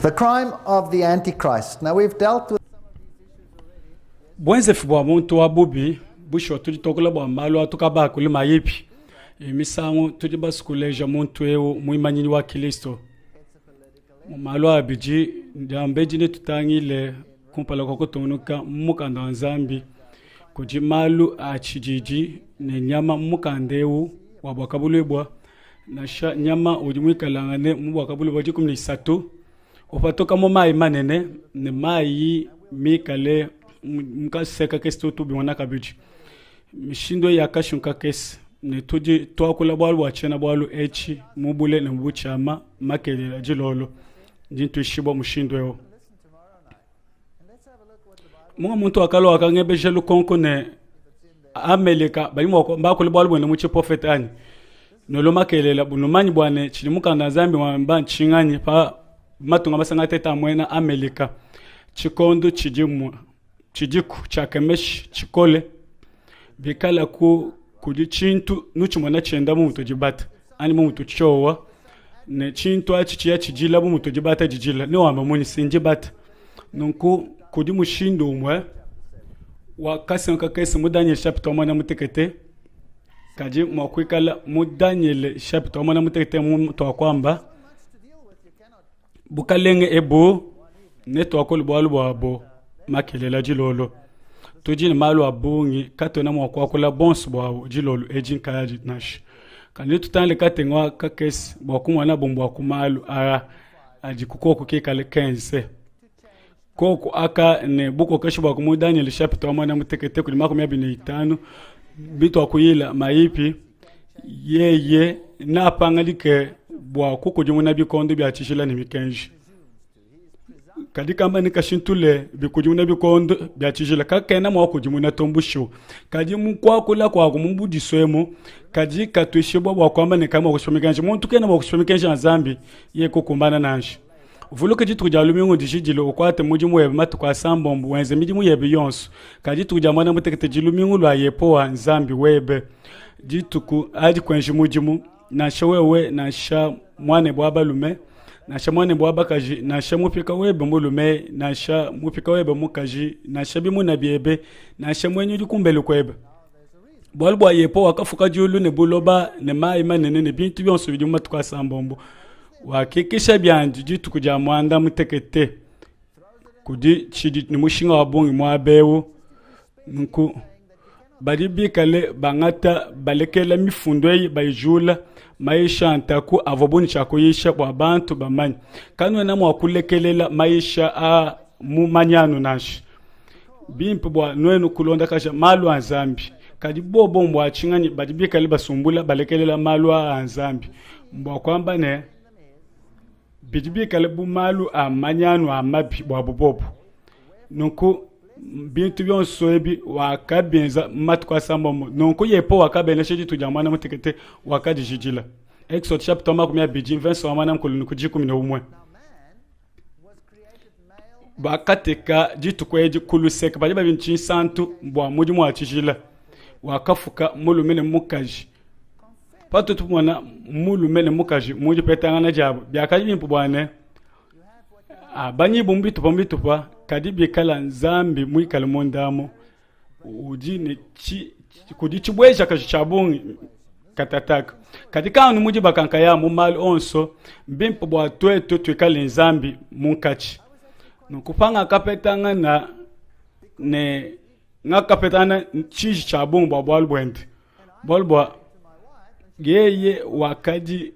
The crime of the Antichrist. Now we've dealt with bwenze fibwa muntu wabubi busho tulitokola bwa malo atukaba kuli mayipi imisango tulibasikuleja muntu ewo muimanyini wa Kristo malo abiji ndambeji ne tutangile kumpala kokotonuka mukanda wa Nzambi kuji malu achijiji ne nyama mukandewu wabwakabulebwa nasha nyama ujimwikalangane mubwakabulebwa jikumni satu opatoka mo mai manene ne mai mikale mkaseka kesi tubi mwana kabiji mishindo ya kashunka kesi ne tuji twakula bwalu wachena bwalu echi mubule ne mbuchama makelela jilolo jintu shibo mushindo yo munga muntu akalo akangebe lukonko ne ameleka balimo bakule bwalu bwene muchi prophet ani nolo makelela bunumanyi bwane chili mukanda Nzambi mwamba nchinganye pa matunga basanga teta mwena ameleka chikondo chijiku chakemesh chikole bikala kudi chintu nuchimwana chenda mu mutojibata ani mu mutochowa ne chintu achichiya chijila mu mutojibata jijila ne wamba muni sinjibata nonku kudi mushindo umwe wakasenka kesi mu Daniel chapter 1 mutekete kaji mwakwikala mu Daniel chapter 1 mutekete mu twakwamba bukalenge ebo ne twakolo bwalu bwabo makelela jilolo tujini malu abungi katona mwakwakula bonsu bwabo jilolo ejinkayaji nash kandi tutanle katengwa kakesi bwakumwana bombo akumalu ajikukoko kekale 15 koko aka ne buko kashi bwakumu Daniel chapter 1 mutekete kuli makumi abiri n'itanu bitu akuyila mayipi yeye napangalike bwakuko jimuna bikondo byachishila nimikenji kadika mbani kashintule bikujimuna bikondo byachishila kakena mwakujimuna tombusho kaji mukwakula kwa kumubudiswemo kaji katwishibwa bwakwamba ne kama kushomikenji muntu kena bwakushomikenji na Zambi ye kukumbana nanshi vuluka jitu jalumingo dijijilo okwate muji muwebe matu kwa sambombo wenze miji muyebe yonsu kajitu jamana mutekete jilumingo lwa yepoa Nzambi webe jitu aji kwenji mujimu na shawewe na sha mwane bwaba lume na sha mwane bwaba kaji na sha mupika webe mulume na sha mupika webe mukaji na sha bimu na biebe na sha mwenye jikumbele kwebe bwalbwa yepoa kafuka julu ne buloba ne mai manene ne bintu byonsu bijimu matu kwa sambombo wakikisha byanji jitu kuja mwanda mutekete kudi chidi ni mushinga wabungi mwabewo nku badi bikale bangata balekela mifundo yi bayijula maisha ntaku avobuni chako yisha kwa bantu bamanyi kanwe na mwakulekelela maisha a mumanyano nashi bimpe bwa nwenu kulonda kasha malu a Nzambi kadi bobo mbwa chingani badi bikale basumbula balekelela malu a Nzambi mbwa kwamba ne bijibi kalebu malu a manyanu a mabi wabubobu nunku bintu byonso ebi wakabenza matukwa sambomo nunku yepo wakabene sheji tujamana mutekete wakadijijila Exodus chapter 10 verse 11 bakateka jitukweji kuluseka bali babinchi santu mbwa muji mwachijila wakafuka mulumene mukaji pato tumwana mulumene mukaji muji petangana jabo byakaji bimpu bwane abanyi bumbitu pa kadi bikala Nzambi mwikala mondamo ujine kudi chibweja kachabungi katataka kadi kanu muji bakanka ya mu mal onso bimpu bwa twetu twikala Nzambi munkachi nukupanga kapetangana ne ngakapetana chiji chabungi bwa bwalbwende bolbwa yeye wakaji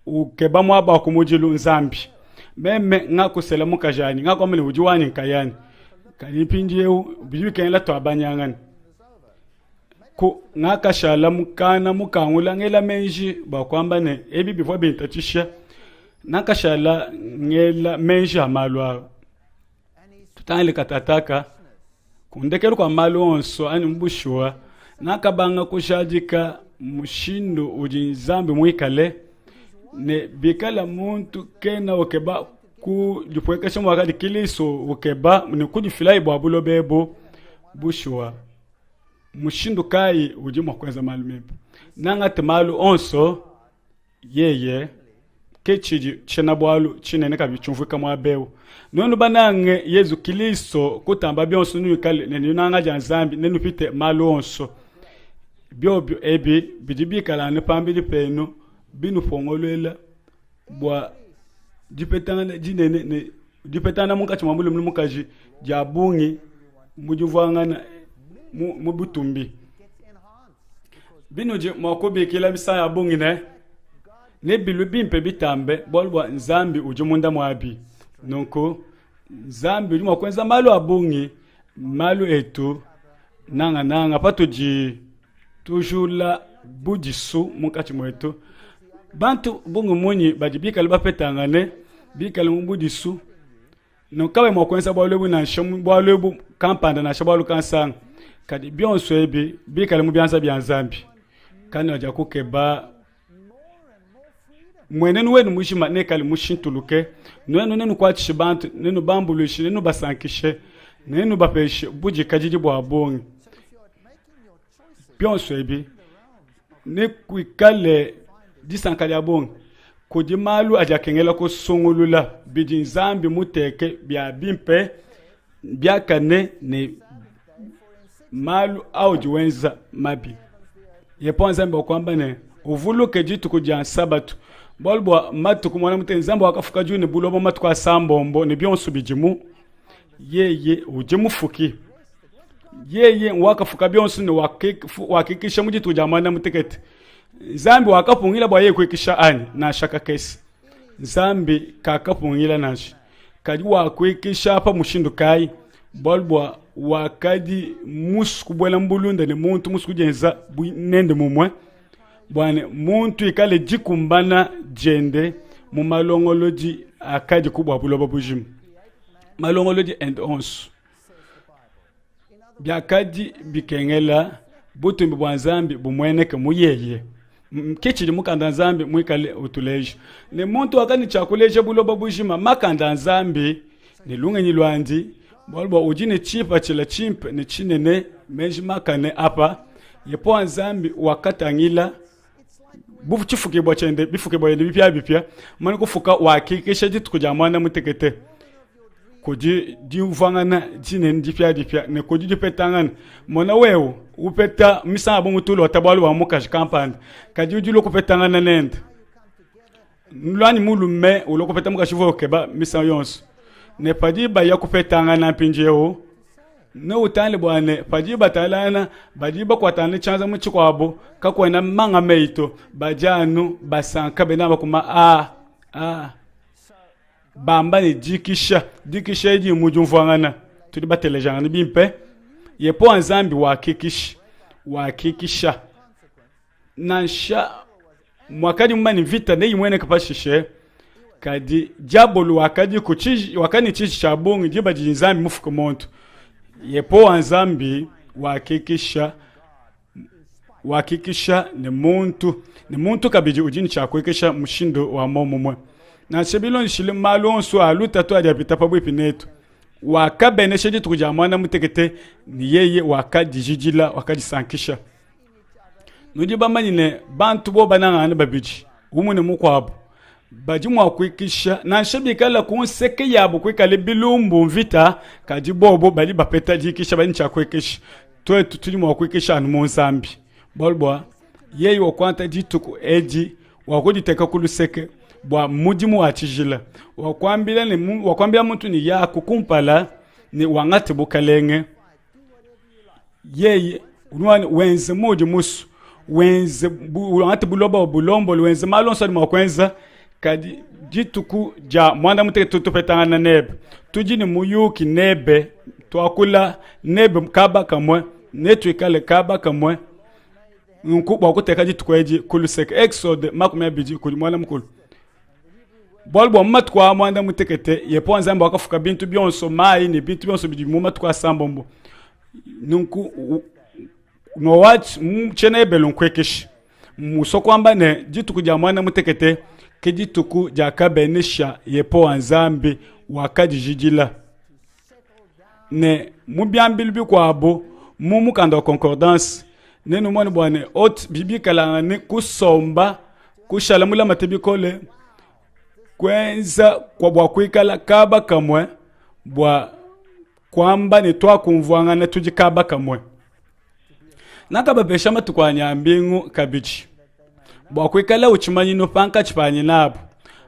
ukeba mwaba kumujilu Nzambi meme ngakusela mukajani ngakomele ujiwani nkayani kanipinjeu biyukela to abanyangani ku ngakashala mukana mukangula ngela menji bakwamba ne ebi bifo bintachisha nakashala ngela menji amalwa tutangile katataka kundekelu kwa malu onso ani mbushwa nakabanga kushajika mushindo uji Nzambi mwikale ne bikala muntu kena okeba ku jupwekesha mwakadi Kiliso okeba ne kujifilai bwabulo bebo bushwa mushindo kai uji mwakweza malu mebu nangati malu onso yeye kechiji chena bwalu chinene kabichumvu kama abeo nonu banange Yesu Kristo kutamba byonso nuyikale nenunanga janzambi nenupite malo onso byobyo ebi bidibikala ne pambili peno binu pongolwela bwa dipetana jinene ne dipetana munkachi mamulu mukaji jabungi mujuvangana mubutumbi binu je makobe kila bisaya bungi ne bilu bimpe bitambe bolwa nzambi ujumunda mwabi nonko nzambi ujuma kwenza malo abungi malo etu nanga patuji tujula bujisu munkachi mwetu bantu bungu munyi bajibika liba petangane bika limubujisu nonkawe mwakwenza bwalubu na shamu bwalubu kampanda na shabalu kansang kadi byonso ebi bika limu byanza byanzambi kana waja kukeba mwenenu wenu mushima nekali mushintuluke nenu kwachi bantu nenu bambulushi nenu basankishe nenu bapeshe buji kajiji bwa bongi byonso ebi ne kwikale disankali abongi kudi malu ajakengela ko songolula bidi nzambi muteke bya bimpe bya kane ne malu auji wenza mabi yepo nzambi okwamba ne uvuluke jitu kujya sabatu bolbo matuku mwana mute nzambi wakafuka juu ne bulobo matuku asambombo ne byonso bijimu yeye ujimu fuki yeye wakafuka byonso ne wakikisha mujitu jamana mutekete nzambi wakapungila bwa yeye kwikisha ani na shaka kesi nzambi kakapungila nashi kadi wakwikisha apa mushindu kai bolbo wakadi musku bwela mbulunda ne muntu musku jenza nende mumwe bwana muntu ikale jikumbana jende mu malongoloji akadi kubwa buloba bujimu malongoloji and ons byakadi bikengela butumbi bwa nzambi bumweneke muyeye kichili mukanda nzambi mwikale utuleje ne muntu akani chakuleje buloba bujima makanda nzambi ne lungenyi lwandi bolbo ujine chipa chila chimpe ne chinene meji makane apa yepo nzambi wakatangila bufu chifuke bwa chende bifuke bwa yende bipya mani kufuka wakikisha jitu kujamana mutekete kuji diuvangana jine ndipya ne kuji dipetangana mona wewe upeta misabo mutulo tabalu wa mukaji kampanda kaji ujulo kupetangana nende nlwani mulume ulo kupeta mukaji vokeba misa yonso ne padiba ya kupetangana pinjeo ne utale bwane padiba talana badiba kwatane chanza muchikwabo kakwena manga meito bajanu basanka benaba kuma bamba ni dikisha edi mujumvangana tudi batelejana bimpe yepo nzambi wakikisha nansha mwakadi mmani vita ne yimwene kapashishe kadi jabolu wakadi kuchiji wakani chichi chabongi jiba jinzambi mufuko montu yepo nzambi wakikisha ne muntu kabiji ujini chakwekesha mushindo wa momomwe na sebilo nshile malonso aluta to adapita pabwe pineto wakabene sheji tukujamana mutekete ni yeye wakadijijila wakadisankisha nudi bamanyine bantu bo bananga babiji umune mukwabo baji mwakwikisha na shebikala kunseke yabo kwikale bilumbu mvita kaji bobo bali bapeta jikisha bani chakwekisha to tutuli mwakwikisha anu monzambi bolbwa yeye wakwanta jituku eji wakuditeka kuluseke bwa mujimu wachijila wakwambia muntu ni ya kukumpala ni wangati bukalenge yeye unwani wenze muji musu wenze wangati buloba bulombo wenze malonso ni mwakwenza kadi jituku ja mwanda muteke tutupetangana nebe tujini muyuki nebe tuakula nebe kaba kamwe netuikale kaba kamwe nkubu wakuteka jituku eji kuluseke exode makume biji kuli mwala mkulu bolbo matkwa mwanda mutekete yepo nzamba wakafuka bintu byonso mai ni bintu byonso bidimu matkwa sambombo nunku no watch chene belon kwekesh musokwamba ne jituku ja mwanda mutekete ke jituku ja kabenisha yepo nzambi wakadijijila ne mubyambil bikwabo mumukanda concordance nenu mwana bwane ot bibikala ne kusomba kushalamula matebikole kwenza kwa bwa kwikala kaba kamwe bwa kwamba ni twakumvwangana tujikaba kamwe nakababesha matukwanya mbingu kabiji bwa kwikala uchimanyi no panka chipanye nabo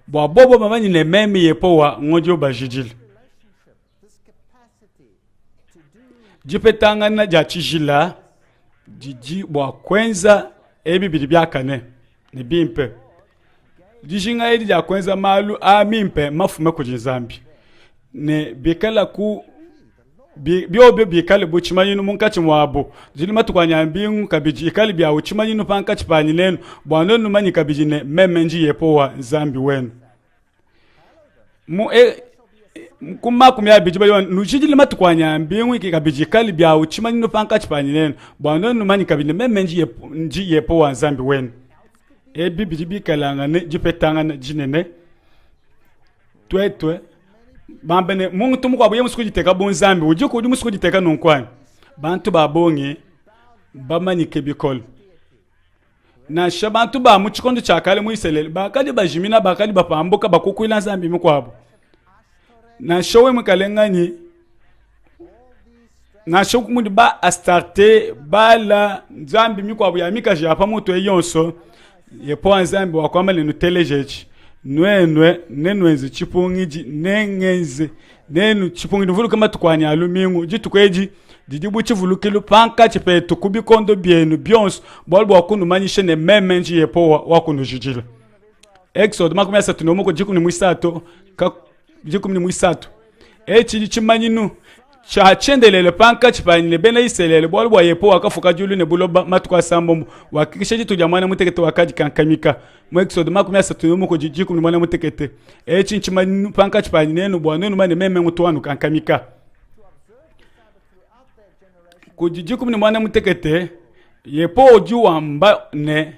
bwa bobo mamanyi ne memi yepowa ngojo bajijile jipetangana jachijila jiji bwa kwenza ebibiri byakane ni bimpe jishinga edi ja kwenza malu amimpe mafume kujizambi ne bikala ku biobyo bikale buchimanyinu munkachi mwabo zili matukwanya mbingu kabiji ikali bya uchimanyinu pankachi panyinenu bwano numanyi kabiji ne memenji yepowa zambi wenu mu kuma kumya biji bayo nujili matukwanya mbingu kabiji ikali bya uchimanyinu pankachi panyinenu bwano numanyi kabiji ne memenji yepowa zambi wenu biji bikalanga ne jipetanga jinene twetwe bambene mungu tumuko abuye musuku jiteka bonzambi ujiko udi musuku jiteka nonkwani bantu babonge bamanyi kebikol na shabantu ba mu chikondo chakale mu iselele bakali bajimina bakali bapambuka bakukwila zambi mukwabo na showe mukalengani na shoku mundi ba astarte bala zambi mikwabo ya mika japa moto yonso yepo zambi wakwamba le nutelejeji nwenwe nenwenzi chipungiji nengenze nenu chipungi nuvulu kama tukwanya alumingu jitukweji didibu chivulukilu panka chipetu kubikondo bienu byonso bwalbu wakunu manyishe ne memenji yepowa wakunu jijila Exode makumi asatu nomoko jikumi mwisato jikumi mwisato echi chimanyinu cha chendelele panka chipanyine bena iselele bwalbu yepowa kafuka julu ne buloba matukwa sambo wakikisha jitu jamana mutekete wakaji kankamika mu Exode makumi asatu nomoko jikumi mwana mutekete echi chimanyinu panka chipanyine no bwanenu mane meme mutwanu kankamika kujijikumi ni mwana mutekete yepo juwamba ne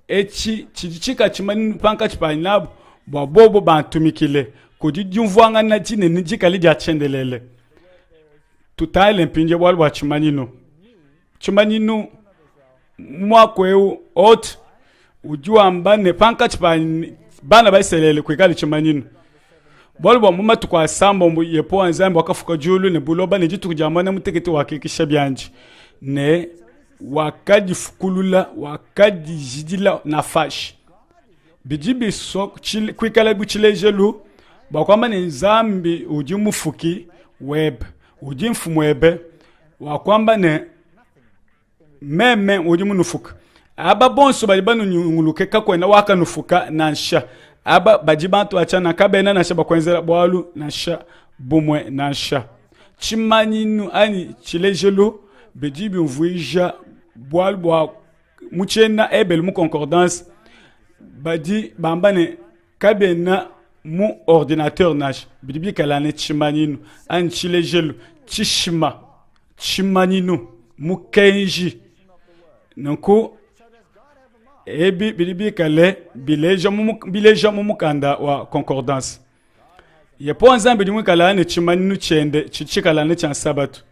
echi chichika chimanyinu panka chipanyinabo bwabobo bantumikile kujijumvwanga na jine nijikali ja chendelele tutale mpinje walwa chimanyinu mwakweu ot ujuamba ne panka chipanyini bana baiselele kwikali chimanyinu walwa muma tukwa sambo mbu yepo anzambi wakafuka julu ne buloba ne jitu kujamana mutekete wakikisha byanji ne wakadi fukulula wakadi jidila na fashi bijibi sok kwikala buchilejelu bakwamba ne nzambi ujimufuki web ujimfumwebe wakwamba ne meme ujimunufuka aba bonso balibanu nyunguluke kakwena waka nufuka nansha aba bajibantu achana kabena nasha bakwenzera bwalu nasha bumwe nasha chimanyinu ani chilejelu bejibi mvuija bwalu bwa muchena ebel mu concordance badi bambane kabena mu ordinateur nash bidibi kalane chimanyinu ani chilejelu chishima chimanyinu mu kenji nonko ebi bidibi kale bileja mu mukanda wa concordance yepo nzambi dimwe kalane chimanyinu chende chichikalane cha sabatu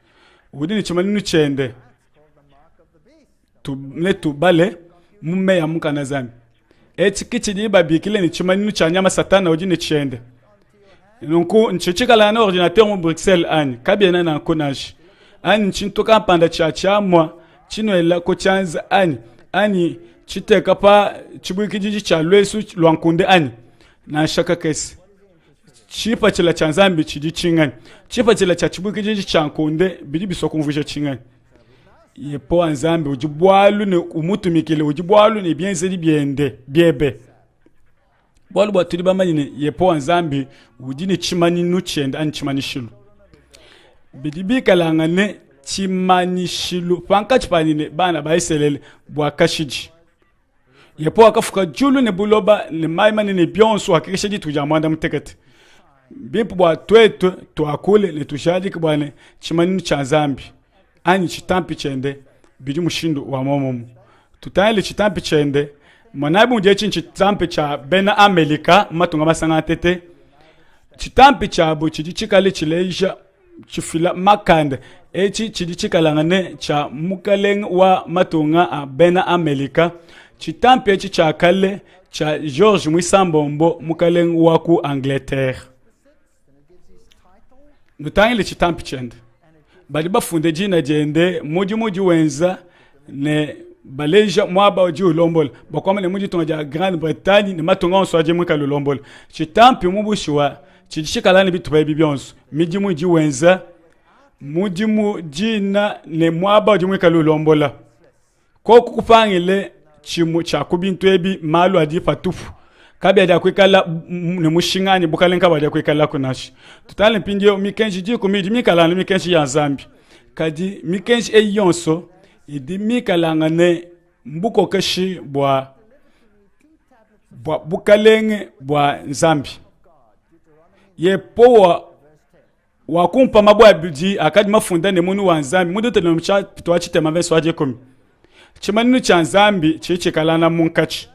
udini chimanyinu chende tu bale mume ya mukana zambi kichi diba bikile ni chimanyinu cha nyama satana udini chende nonko nchichikalane ordinateur mu Bruxelles ani kabiena na konaji ani nchintoka panda cha mwa chinoela ko chanza ani chiteka pa chibwikijiji cha lwesu lwankunde ani na shaka kesi chipa chila cha nzambi chijichinga chipa chila cha chibwikijiji cha nkunde bidibiso kumvuje chingani yepo nzambi ujibwalu ne umutumikile ujibwalu ne byenzeli byende byebe bwalu bwatuli bamanyine yepo nzambi ujini chimanyinu chende ani chimanishilu bidibika langane chimanishilu panka chipanine bana baiselele bwakashiji yepo akafuka julu ne buloba ne maimani ne byonso hakikisha jitu jamanda mutekete bimpu bwa twetu tuakule ne tushadi kibwane chimaninu cha zambi ani chitampi chende bidi mushindu wa momomu tutayile chitampi chende manabu mjechi chitampi cha bena Amerika matunga masanga tete chitampi cha bu chichikale chileja chifila makande echi chidichikalangane cha mukaleng wa matunga a bena Amerika chitampi echi cha kale cha George Mwisambombo mukalen waku Angleterre. Nutangile chitampi chende. Bali bafunde jina jende muji wenza ne baleja mwaba oji ulombola. Bakoma ne muji tonga Grande-Bretagne ne matonga onso aje mwika ulombola. Chitampi mubushwa chichikalani bitu baby byonso. Muji wenza muji jina ne mwaba oji mwika ulombola. Koku kupangile chimu cha kubintu ebi malu adi patufu kabi adia kwekala ne mushingani bukalenka badia kwekala kunashi tutale mpinje mikenji ji kumidi mikala ne mikenji ya Zambi kadi mikenji eyonso idi mikala ngane mbuko keshi bwa bukalenge bwa Zambi ye powa wakumpa mabwa bidi akadi mafunda ne munu wa Zambi mudu tele mcha pitwachi tema veso aje komi chimaninu cha Zambi chichikalana munkachi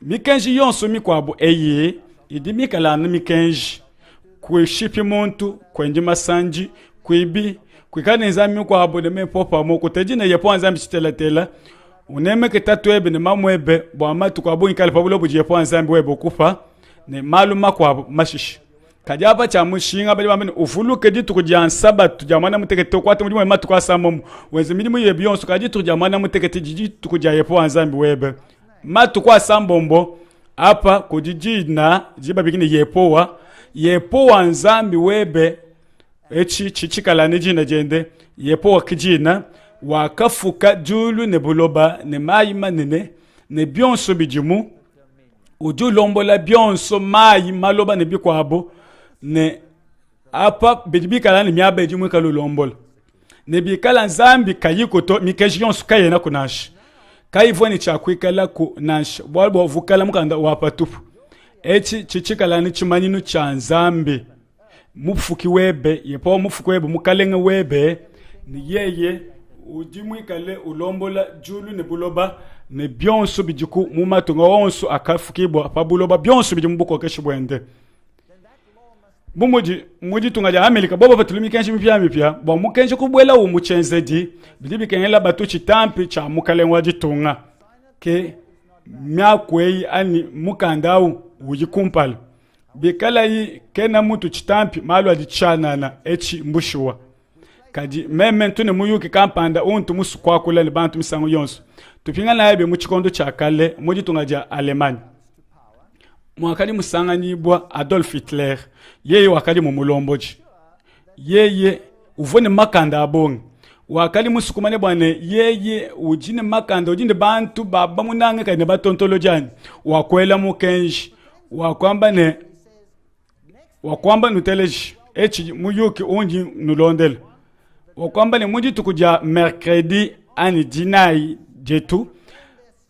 mikenji yonso mikwabo eye idi mikalana mikenji kwe shipi muntu kwenji masanji kwibi kwikane Zambi mikwabo de mepopa mo kutejina yepo Zambi chitelatela uneme ketatu ebe ne mamwebe bwa matu kwabo inkale pabulo buji yepo Zambi webo kufa ne malu makwabo mashishi kajaba cha mushinga bali bamene ufuluke ditu kujya sabatu jamana mutekete kwate muri matu kwa samomo wenze milimu yebiyonso kajitu jamana mutekete jijitu kujya yepo Zambi webe matu kwa sambombo apa kujijina jiba bikini yepowa Zambi webe echi chichikala nijina jende yepowa kijina wakafuka julu ne buloba ne mayi manene ne byonso bijimu ujulombola byonso mayi maloba ne bikwabo ne apa bidibikala ni miabe jimwe kalulombola ne bikala Zambi kayikoto mikejion sukayena kunashi kayivoni cha kwikala ku nash bwalbo vukala mukanda wapatupu echi chichikala ni chimaninu cha Zambi mufuki webe yepo mufuki webe mukalenge webe ni yeye ujimwikale ulombola julu ne buloba ne byonso bijiku mumatunga wonso akafukibwa pa buloba byonso bijimbuko keshibwende muji tungaja Amerika bobo batulimi kenshi mipya bo mukenshi kubwela umuchenzedi bidibi kenyela batu chitampi cha mukalenwa jitunga ke myakwei ani mukandau ujikumpala bikala yi kena mutu chitampi malu adichanana echi mbushuwa kadi meme ntune muyuki kampanda untu musu kwakula libantu misango yonso tupinga na ebe muchikondo cha kale muji tungaja Alemanya mwakali musanganibwa Adolf Hitler yeye wakali mumulomboji yeye uvone makanda abongi wakali musukumane bwane yeye ujine makanda ujine bantu baba munange kane batontolojani wakwela mukenji wakwamba nuteleji echi muyuki unji nulondela wakwamba ne muji tukuja mercredi ani dinai jetu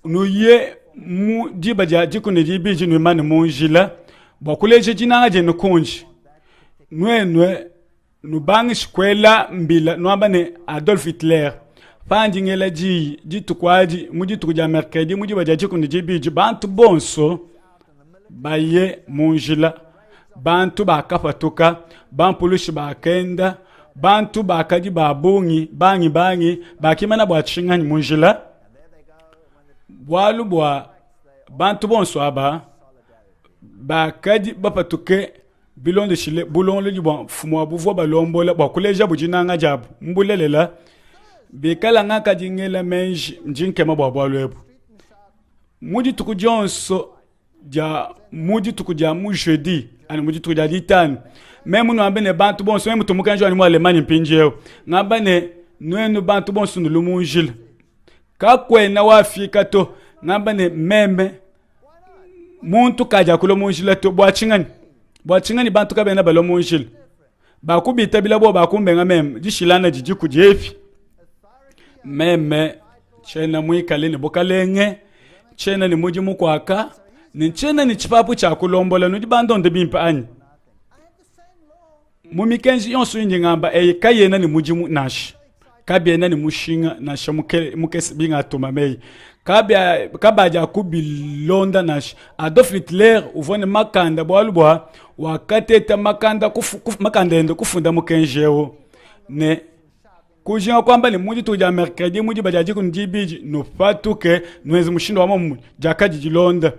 nuye mu diba ja jikune dibi jinu mani munjila bakuleje jinanga je nukunji nwe nubangi shikwela mbila nwamba ne Adolf Hitler panji ngela jitu kwaji muji tukuja mercredi muji baja jikune dibi jibantu bonso baye munjila bantu bakapatuka bampulushi bakenda bantu bakaji babungi bangi bakimana bwachingani munjila bwalu bwa bantu bonso aba bakadi bapatuke bilonde shile bulonle jibwa fumwa buvwa balombola bakuleja bujinanga jabu mbulelela bikala ngaka jingela menji mjinke mabwa bwalwebu muji tukujonso muji tukuja mu jeudi ani muji tukuja litani memu no ambene bantu bonso memu tumukanjwa ni mu Alemanya mpinjeo ngabane nwenu bantu bonso nulumunjila kakwena wafika to ngabane meme muntu kaja kulo munjila to bwachingani bantu kabena balo munjila bakubita bilabo bakumbenga meme jishilana jiji kujefi meme chena mwikale ni bokalenge chena ni muji mukwaka ni chena ni chipapu cha kulombola no dibando ndebimpa anyi mumikenji yonso inji ngamba kayena ni muji nashi kabiena ni mushinga na mukesi binga tumamei kabaja kubilonda nashi Adolf Hitler uvone makanda bwalubwa wakateta makanda makanda ende kufunda mukenjeo ne kujinga kwamba ni muji tuja mercredi muji bajaji kunjibiji no fatuke nwezi mushindo wa mamu jakaji jilonda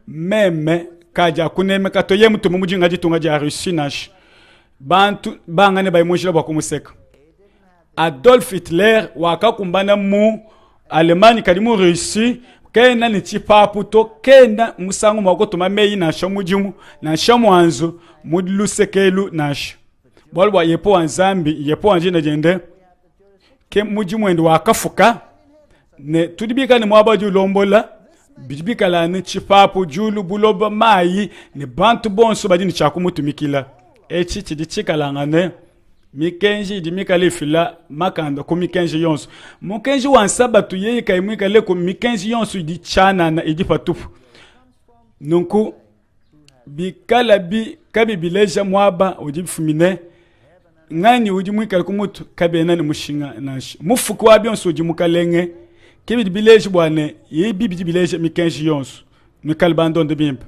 meme kaja kuneme katoye mutu muji ngaji tunga ja rusinash bantu bangane bayimushira bakumuseka Adolf Hitler wakakumbana mu Alemani kadimu Russi kena ni chipapu to kena musangu mwakotuma meyi na shamujimu na shamuanzo mudilusekelu nash bolwa yepo wanzambi yepo wanjina jende ke mujimu endo wakafuka ne tudibika ni mwabaju lombola bijibika la ni chipapu julu buloba mayi ni bantu bonso badini chakumutumikila echi chidichikalangane mikenji di mikale fila makanda ko mikenji yonso mukenji wansaba tu yeye kai mikale ko mikenji yonso di chana na idi patupu nunku bikala bi kabi bileja mwaba udi fumine ngani udi mwikale ko mutu kabena ni mushinga nashi mufuku wa bionso udi mukalenge kebi di bileja bwane ye bibi bileja mikenji yonso mikale bandon de bimpa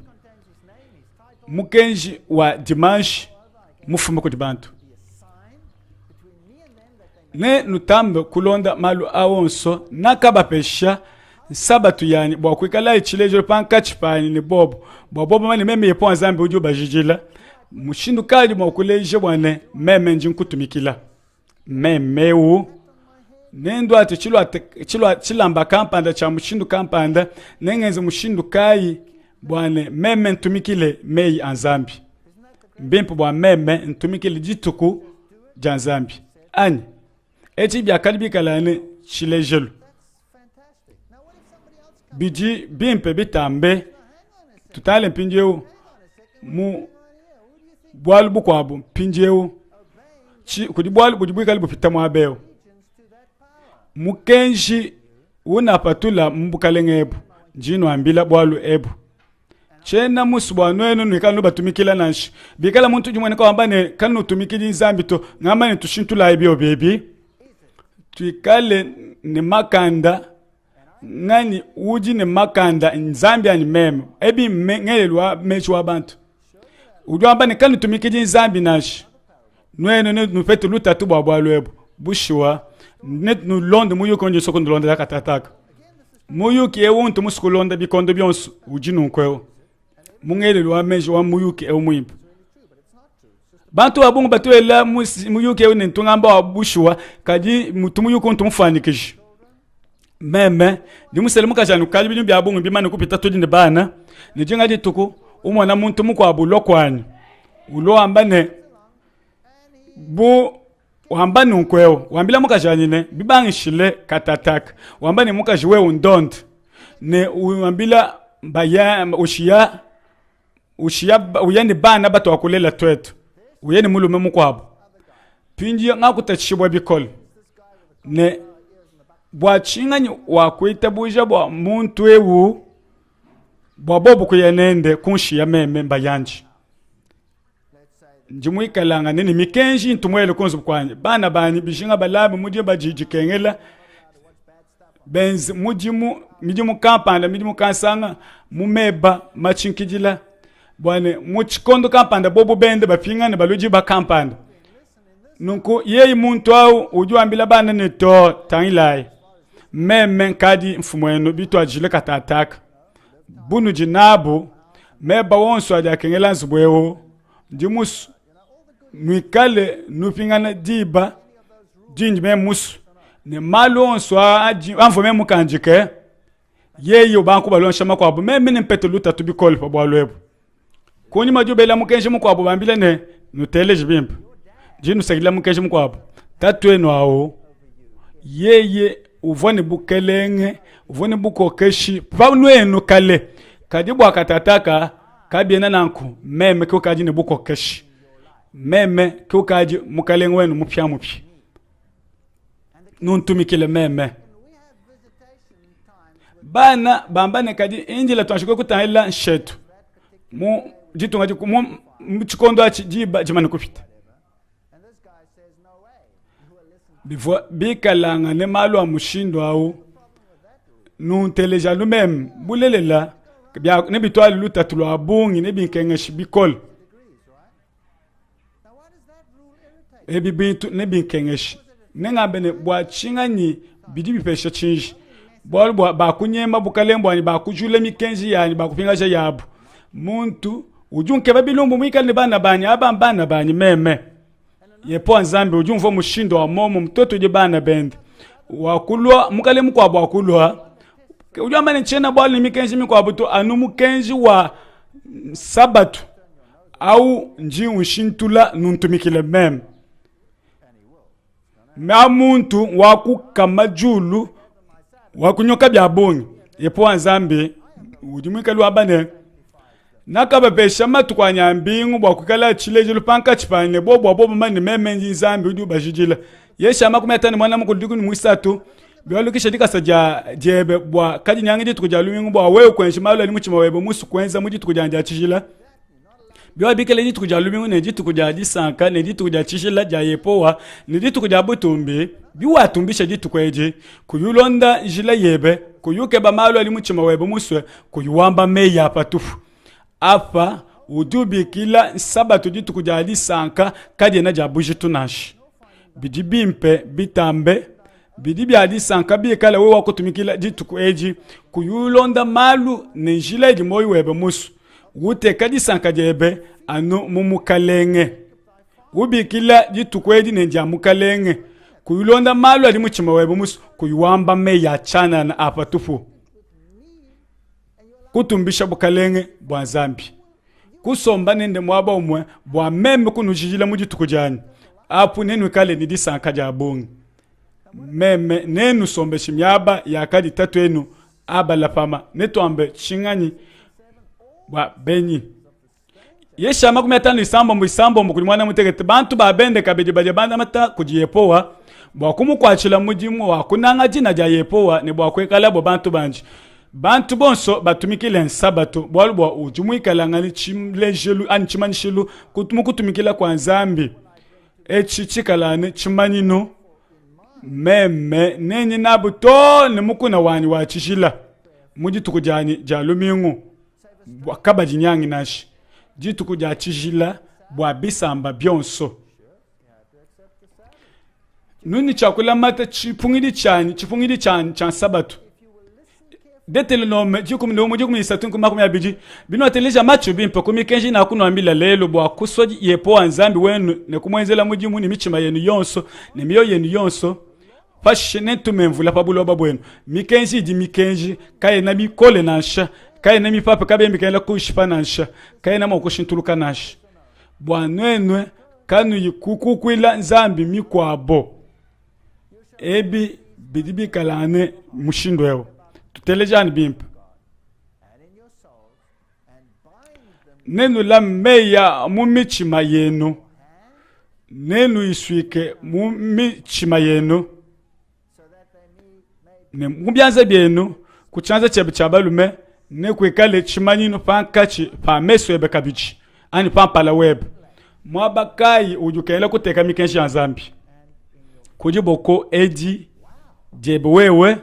mukenji wa dimanche mufumu ko di bantu ne nutambe kulonda malu awonso nakaba pesha sabatu yani bwa kwikala ichilejo panka chipani ni bobo mani meme yepo azambe ujo bajijila mushindu kali mwa kuleje bwane meme njinkutumikila memeu nendo ati chilamba kampanda cha mushindu kampanda nengenze mushindu kai bwane meme ntumikile mei anzambi mbimpo bwa meme ntumikile jituku janzambi ani eti bya kalibi kalane chilejelu biji bimpe bitambe tutale mpinjeu mu bwalu bukwabu mpinjeu kudi bwalu bujibu kalibu pitamu abeo mukenji una patula mbukalenge ebu jino ambila bwalu ebu chena musu bwanwenu nikanu batumikila nanshi bikala muntu jumwene kwa ambane kanu tumikili nzambi to ngamane tushintula ebyo bebi tuikale ni makanda ngani uji ni makanda nzambia ni meme ebi ngelelwa mechi wa bantu ujwamba ni kanu tumikiji nzambi nashi nwene nufetu lutatu bwabwalwebu bushiwa net nu londe muyu konje soko ndolonde yakatataka muyuki ewuntu musikulonda bikondo byonsu uji nunkweo mungelelwa mechi wa muyuki ewumwimpa bantu abungu batuela muyuke une ntungamba wabushwa kaji mutumuyuko ntumfanikije meme ndimuselimu kajanu kali binyu byabungu bimane kupita tujinde bana nijinga dituku umwana muntu mukwabu lokwani ulo ambane bu wambani unkweo wambila mukajanine bibangishile katataka wambani mukajiwe undond ne wambila baya ushia uyani bana batu wakulela twetu uyeni mulume mukwabo pinji ngakutachibwa bikol ne bwachinganyi wakwita buja bwa muntu ewu bwabobu kuyenende kunshi ya meme mbayanji njimwikalanga nini mikenji ntumwele kunzu kwanye bana bani bishinga balabu mudi bajiji kengela benzi midimu kampanda midimu kansanga mumeba machinkijila bwane muchikondo kampanda bobo bende bapingane baluji ba kampanda nunku yeyi muntu au ujuambila bana neto tangilai meme kadi mfumweno bitu ajile katataka bunu jinabu meba wonso aja kengela nzubwewo ndimusu nwikale nupingana diba jinji me musu ne malu wonso anfome mukanjike yeyi ubanku balonsha makwabu meme nimpeto luta tubikole pa bwalwebu kuni majubela mukenje mukwabo bambile ne nuteleje bimpa jinu sagila mukenje mukwabo tatwenu awo yeye uvone bukelenge uvone bukokeshi pawenu kale kadibu akatataka kabiena nanku meme ko kaji ne bukokeshi meme ko kaji mukalenge wenu mupya nuntumikile meme bana bambane kadi injila twashiko kutahila nshetu mu jitu ngaji mchikondo achi jiba jimani kupita bikalanga ne malu wa mushindo au nunteleja lumem bulelela ne bitwali lutatulu abungi ne binkengeshi bikol ebi bintu ne binkengeshi nengambe ne bwa chingani bidi bipesha chinji bwa ba kunyema bukalembo ani ba kujule mikenji yani ba kupinga yabu muntu ujunke babilumbu mwikale bana bani abambana bani meme yepo nzambi ujumvo mushindo wa momo mtoto je bana bende wakulwa mukale mkwabo wakulwa ujamba ne chena bwa ni mikenji mikwabo to anu mukenji wa sabatu au nji unshintula nuntumikile meme muntu wakukamajulu wakunyoka byabonyi yepo nzambi ujumwika lwabane nakaba pesha matu kwa nyambingu bwa kukala chileje lupanka chipane bobo mani memenji nzambi udu bajijila yesha makumetani mwana mukuliku ni mwisatu byalukisha dikasaja jebe bwa kaji nyangi tukuja lumingu bwa wewe kwenshi malo ali muchima webe musu kwenza muji tukujanja chijila byo bikele ni tukuja lumingu ne jitu kuja disanka ne jitu kuja chishila ja yepowa ne jitu kuja butumbi biwa tumbisha jitu kweje kuyulonda jila yebe kuyuke ba malo ali muchima webe muswe kuyuwamba meya patufu apa udubi kila sabatu jitu kuja disanka kadi na jabuji tunashi bidi bimpe bitambe bidi bya disanka bi kala we wakutumikila jitu kweje kuyulonda malu ne jila di moyi webe musu wute kadi sanka jebe anu mumukalenge ubikila jitukwedi nenja mukalenge kuyulonda malu ali muchima webe musu kuyuwamba me ya chana na apatufu kutumbisha bukalenge bwa zambi kusomba nende mwaba umwe bwa meme kunujijila mujitukujani apu nenu kale ni disanka jabongi meme nenu sombe shimyaba ya kadi tatu enu aba la pama netuambe chingani bwa benyi yesha makumetano isambo mukulimwana mutegete bantu babende kabeje baje banda mata kujiyepowa bwa kumukwachila mujimu wa kunanga jina ja yepowa ne bwa kwekala bo bantu banji bantu bonso batumikile nsabato bwa bwa ujumuikala ngani chimlejelu anchimanishelu kutumikila kwa nzambi echi chikalane chimanyino meme nenyi nabuto ne mukuna wani wa chishila muji tukujani ja lumingu wakaba jinyangi nashi jitu kuja chijila bwa bisamba byonso nuni chakula mata chipungidi chani chan sabatu detele nome jikumi no mujikumi isatun kuma kuma biji bino teleja machu bimpa kumi kenji na kuno ambila lelo bwa kuswaji yepo anzambi wenu ne kumwenzela mujimu ni michima yenu yonso ne miyo yenu yonso pashene tumemvula pabulo babwenu mikenji di mikenji kaye na bikole nansha kaye na mipapa kabembe kaela kushipanansha kaye na mokushintuluka nashi bwanwenwe kanu yikukukwila nzambi mikwabo ebi bidibi kalane mushindo yao tutelejani bimpa nenu la meya mumichima yenu nenu iswike mumichima yenu ne mubyanza byenu kuchanza chebe chabalume ne kwekale chimanyino pankachi pa meso ebe kabichi ani pampala web mwabakai ujukela kuteka mikenshi ya nzambi kujiboko edi jebe wewe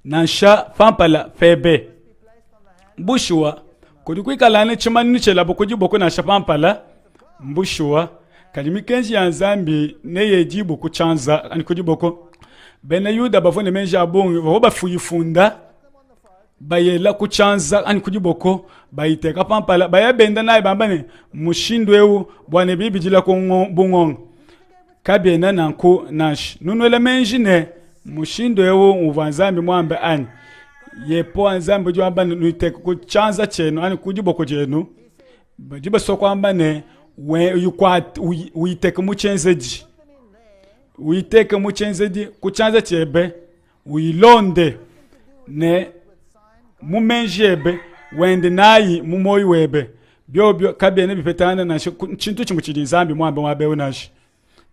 nansha pampala febe mbushua kudikwikala ne chimanyino chelabo kujiboko nansha pampala mbushua kali mikenshi ya nzambi ne yejibu kuchanza ani kujiboko bene yuda bavone menja bongi bahoba fuyifunda bayela kuchanza ani kujiboko bayiteka pampala bayabenda naye bambane mushindwewu bwane bibijila ko bungongo kabena nanku nash nunwele menjine mushindwewu uvanzambi mwambe ani yepo anzambi jwamba niteka kuchanza chenu ani kujiboko jenu bajiba sokwambane we uyiteka muchenzeji uiteke muchenzeji kuchanza chebe uilonde ne mumenjebe wende nayi mumoyi webe byobyo kabene bipetana na chintu chimuchiri nzambi mwambe mwabewe nashi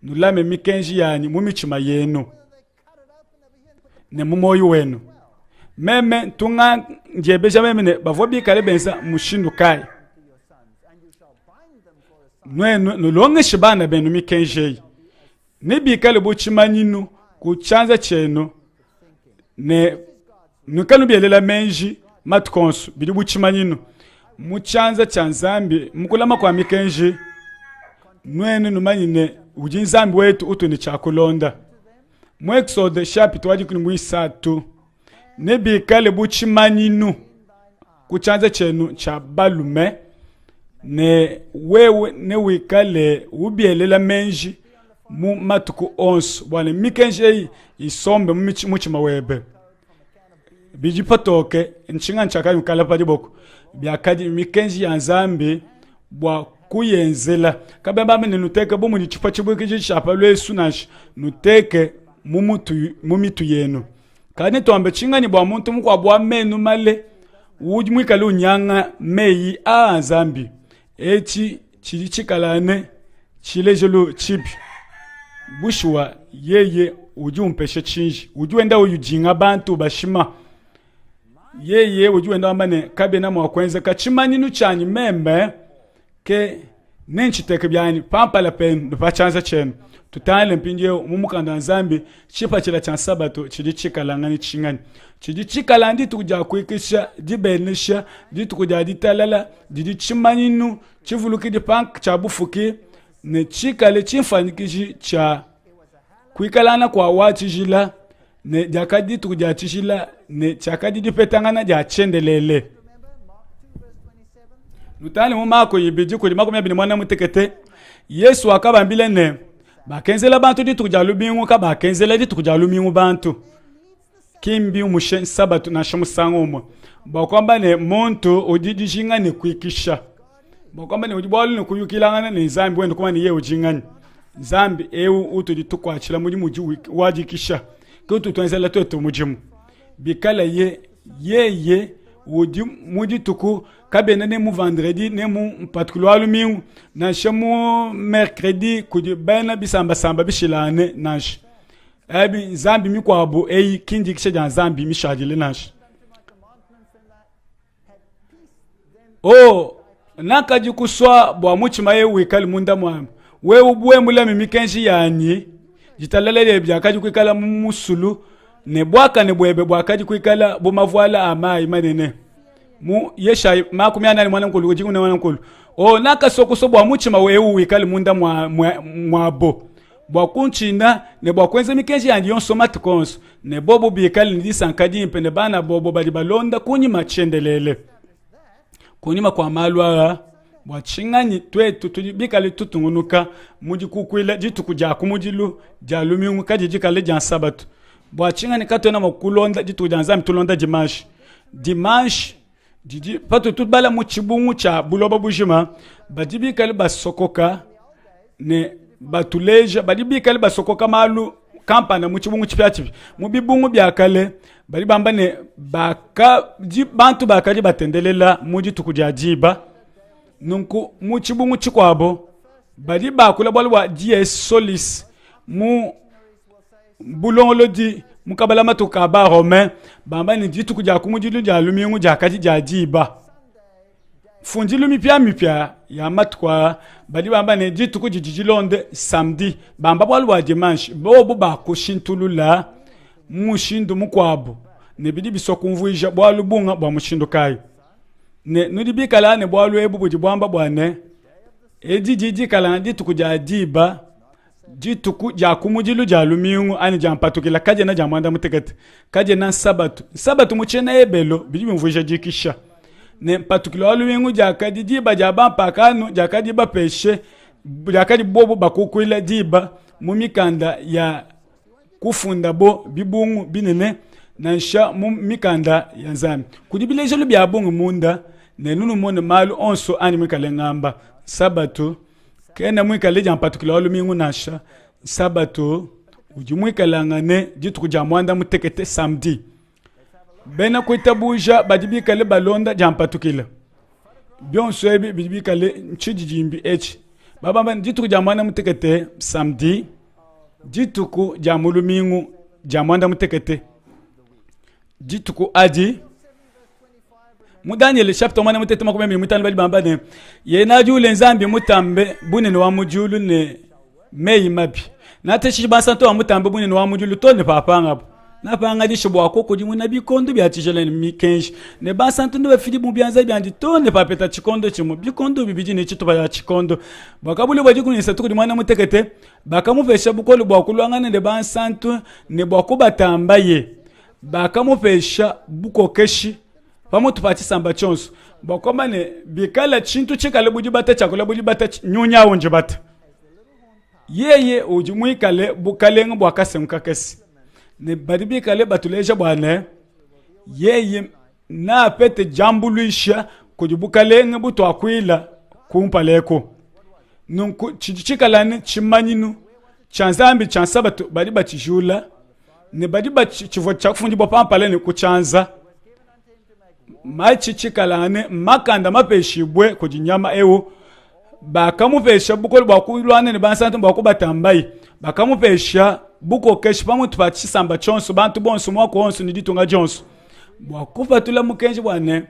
nulame mikenji yani mumichima yenu ne mumoyi wenu meme tunga njebe jameme ne bavobi kale benza mushindu kai nwenu nulonge shibana benu mikenji ne bikale buchimanyinu kuchanza chenu ne nukanu bielela menji matkonsu bili buchimanyinu muchanza cha nzambi mukulama kwa mikenji nwenu numanyine ujinzambi wetu utu ni chakulonda mu Exode chapter wajikuni mu 3 ne bikale buchimanyinu kuchanza chenu cha balume ne wewe ne wikale ubielela menji mu matuku 11 bwana mikenje isombe muchima webe bijipatoke nchinga nchaka yukala pa diboko byakadi mikenji ya Nzambi bwa kuyenzela kabamba mene nuteke bomu ni chipa chibweke chapa lwesu nashi nuteke mumitu yenu kani tuambe chinga ni bwa muntu mukwa bwa menu male ujimwikale unyanga meyi a Nzambi echi chili chikalane chilejelo chibi bushwa yeye ujumpeshe chinji ujuenda uyujinga abantu bashima yeye ujuenda ambane kabe na mwakwenza kachimanyinu chanyi membe ke nenchiteke byani pampa la pen dupachanza chenu tutale mpinje mumukanda Nzambi chipa chila cha sabato chidi chikalangani chingani chidi chikalandi tukuja kuikisha dibenisha ditukuja ditalala didi chimanyinu chivuluki dipank chabufuki ne chikale chimfanikiji cha kuikalana kwa wati jila ne jakadi tukuja chishila ne chakadi dipetangana ja chendelele nutale mumako yibiji kuli mako myabini mwana mutekete Yesu akabambile ne bakenzela bantu ditukuja lubingu ka bakenzela ditukuja lumingu bantu kimbi umushe sabatu na shamusangomo bakwamba ne muntu odidishinga ne kuikisha bakwamba ne udibwalu ne kuyukilangana ne Nzambi wendo kuma ni ye ujingani Nzambi utu ditukwachila muji wajikisha kutu tuenzela toto mujimu bikala ye mudi tuku kabena ne mu vendredi ne mu particulier lumingu na shamu mercredi kudi bena bisamba bishilane nash abi Nzambi mikwabo kindi kisha ja Nzambi mishadile nash nakaji kuswa bwa muchima ye wikali munda mwa we ubwe mulami mikenshi yani jitalele byakaji kwikala musulu ne bwaka ne bwebe bwakaji kwikala bumavwala amayi manene mu yesha makumya nani mwana nkulu kujikuna mwana nkulu naka sokuso bwa muchima we wikali munda mwabo bwa kunchina ne bwa kwenza mikenshi yani yonso matikonso ne bobo bikali ndisankadi impene bana bobo bali balonda kunyima chendelele kunyima kwa malwa bwa chingani twetu tujibikale tutungunuka muji kukwila jitukuja kumujilu jalumingu kaji jikale jan sabatu bwa chingani katona makulonda jitukuja Nzambi tulonda dimanche didi pato tutbala muchibungu cha buloba bujima badibikale basokoka ne batuleja badibikale basokoka malu kampana muchibungu chipyachipi mubibungu byakale bali bamba ne bantu bakaji batendelela muji tukuja jiba nunku muchibungu chikwabo bali bakula balwa DS solis mu bulongolo di mukabala matuka ba Romain bamba ni jitu kuja kumujilu ja lumingu ja kaji ja jiba funjilu mipya ya matukwa bali bamba ne jitu kujijilonde samedi bamba balwa dimanche bobo ba kushintulula mushindu mukwabo ne bidi bisokumvuija bwalubunga bwa mushindu kai ne nudibi kala ne bwalu ebubuji bwamba bwane ejiji kala dituku ja diba dituku ja kumujilu ja lumingu ani ja mpatukila kaje na ja mwanda mutekete kaje na sabatu muchena ebelo bidi mvuja jikisha ne mpatukila lumingu ja kadi diba ja bampa kanu ja kadi ba peshe ja kadi bobo bakukwila diba mumikanda ya kufunda bo bibungu binene nansha mumikanda ya Nzambi kudibileje lu byabungu munda ne nunu mone malu onso ani mwikale ngamba sabatu kena mwikale ja particular lumingu nasha sabatu ujimwikala ngane jitukuja mwanda mutekete samedi bena kuitabuja badibikale balonda ja particular bionso ebi bidibikale nchijijimbi baba jitukuja mwanda mutekete samedi jituku ja mulumingu ja mwanda mutekete jituku adi mu Daniel chapter 1 mutete makumya mutano bali bamba ne yena jule Nzambi mutambe bunene wa mujulu ne meyi mabi na te shi basanto wa mutambe bunene wa mujulu to ne papa ngabo na panga di shibwa ko kudi muna bikondo bya tijela ni mikenji ne ba santu ndo bafidi mu byanza byandi to ne papeta chikondo chimu bikondo bibiji ne chituba ya chikondo bakabuli baji kunisa tukudi mwana mutekete bakamufesha bukolo bwa kulwangana ne ba santu ne bwa kubatambaye bakamufesha bukokeshi pamutupati samba chonso bakoma ne bikala chintu chikale buji bata chakula buji bata nyunya unje bata yeye ujimwikale bukalenga bwa kasemka kesi ne badibi kale batuleja bwana yeye na pete jambulisha kujibukalenga buto akwila kumpaleko nunku chichikalane chimanyinu chanzambi chansabatu badiba chijula ne badiba chivo chakufunji bopampale ne kuchanza machichikalane makanda mapeshibwe kujinyama ewo bakamupesha bukolo bakulwane ne bansantu bakubatambayi bakamupesha buko keshi pamu tupachisamba chonso bantu bonso mwako onso niditunga jonso bwakufatula mukenji bwane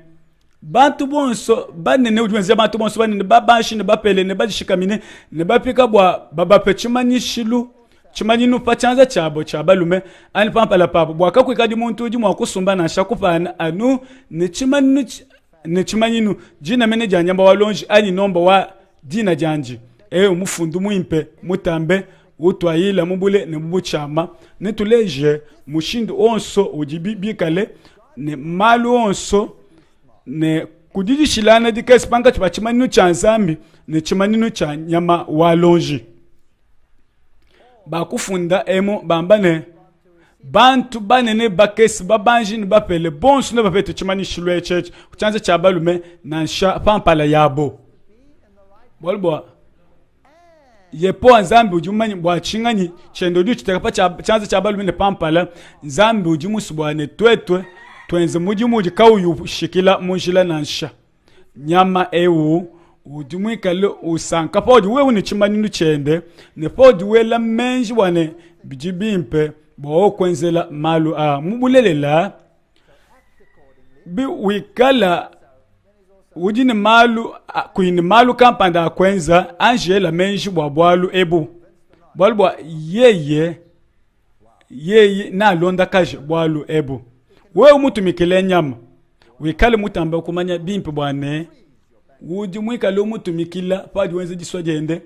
bantu bonso banene udwenze bantu bonso banene babanshi ne bapele ne bajishikamine ne bapika bwa babape chimanishilu chimanyinu pachanza chabo chabalume ani pampala papo bwakakwikadi muntu uji mwakusumba na shakupana anu ne chimanyinu jina mene janyamba walonji ani nomba wa dina janji umufundu muimpe mutambe utwayila mubule ne mubuchama netuleje mushindu onso ujibikale ne malu onso ne kudijishilana dikesi panga chimaninu cha nzambi ne chimaninu cha nyama walonji bakufunda emo bambane bantu banene bakesi babanji ni bapele bonso ne bapete chimanishilwe church kuchanza chabalume na nsha pampala yabo bolbo yepo nzambi ujumanyi bwa chingani chendo du chitakapa chanza chabalume ne pampala nzambi ujumusubwane twetwe twenze muji kauyu shikila munjila na nsha nyama ewu ujumwikale usanka podi wewe ni chimaninu chende ne podi wela menji wane bijibimpe bo kwenzela malu mubulelela bi wikala ujine malu kuini malu kampanda kwenza angela menji bwalu ebu bwalbwa yeye na londa kaje bwalu ebu wewe mutumikile nyama wikale mutamba kumanya bimpe bwane wudi mwikale umutumikila padi wenze diswajende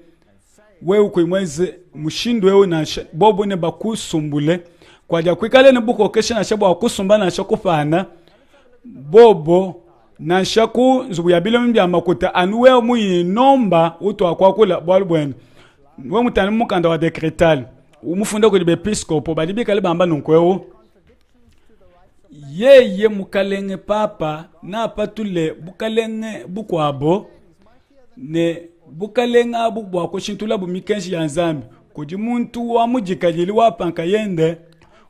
wewe kuimweze mushindu wewe na bobo ne bakusumbule kwa dia kwikale ne buko kesha na shabo akusumba na shakufana bobo na shaku nzubu ya bilo mbya makuta anu wewe muyinomba uto akwakula bwalbwen wewe mutani mukanda wa dekretal umufunda ko bepiscopo badibikale bamba nunkwewo yeye mukalenge papa na patule bukalenge bukwabo ne bukalenge abu bwa ko shintula bu mikenshi ya nzambi kudi muntu wa mujikalili wa panka yende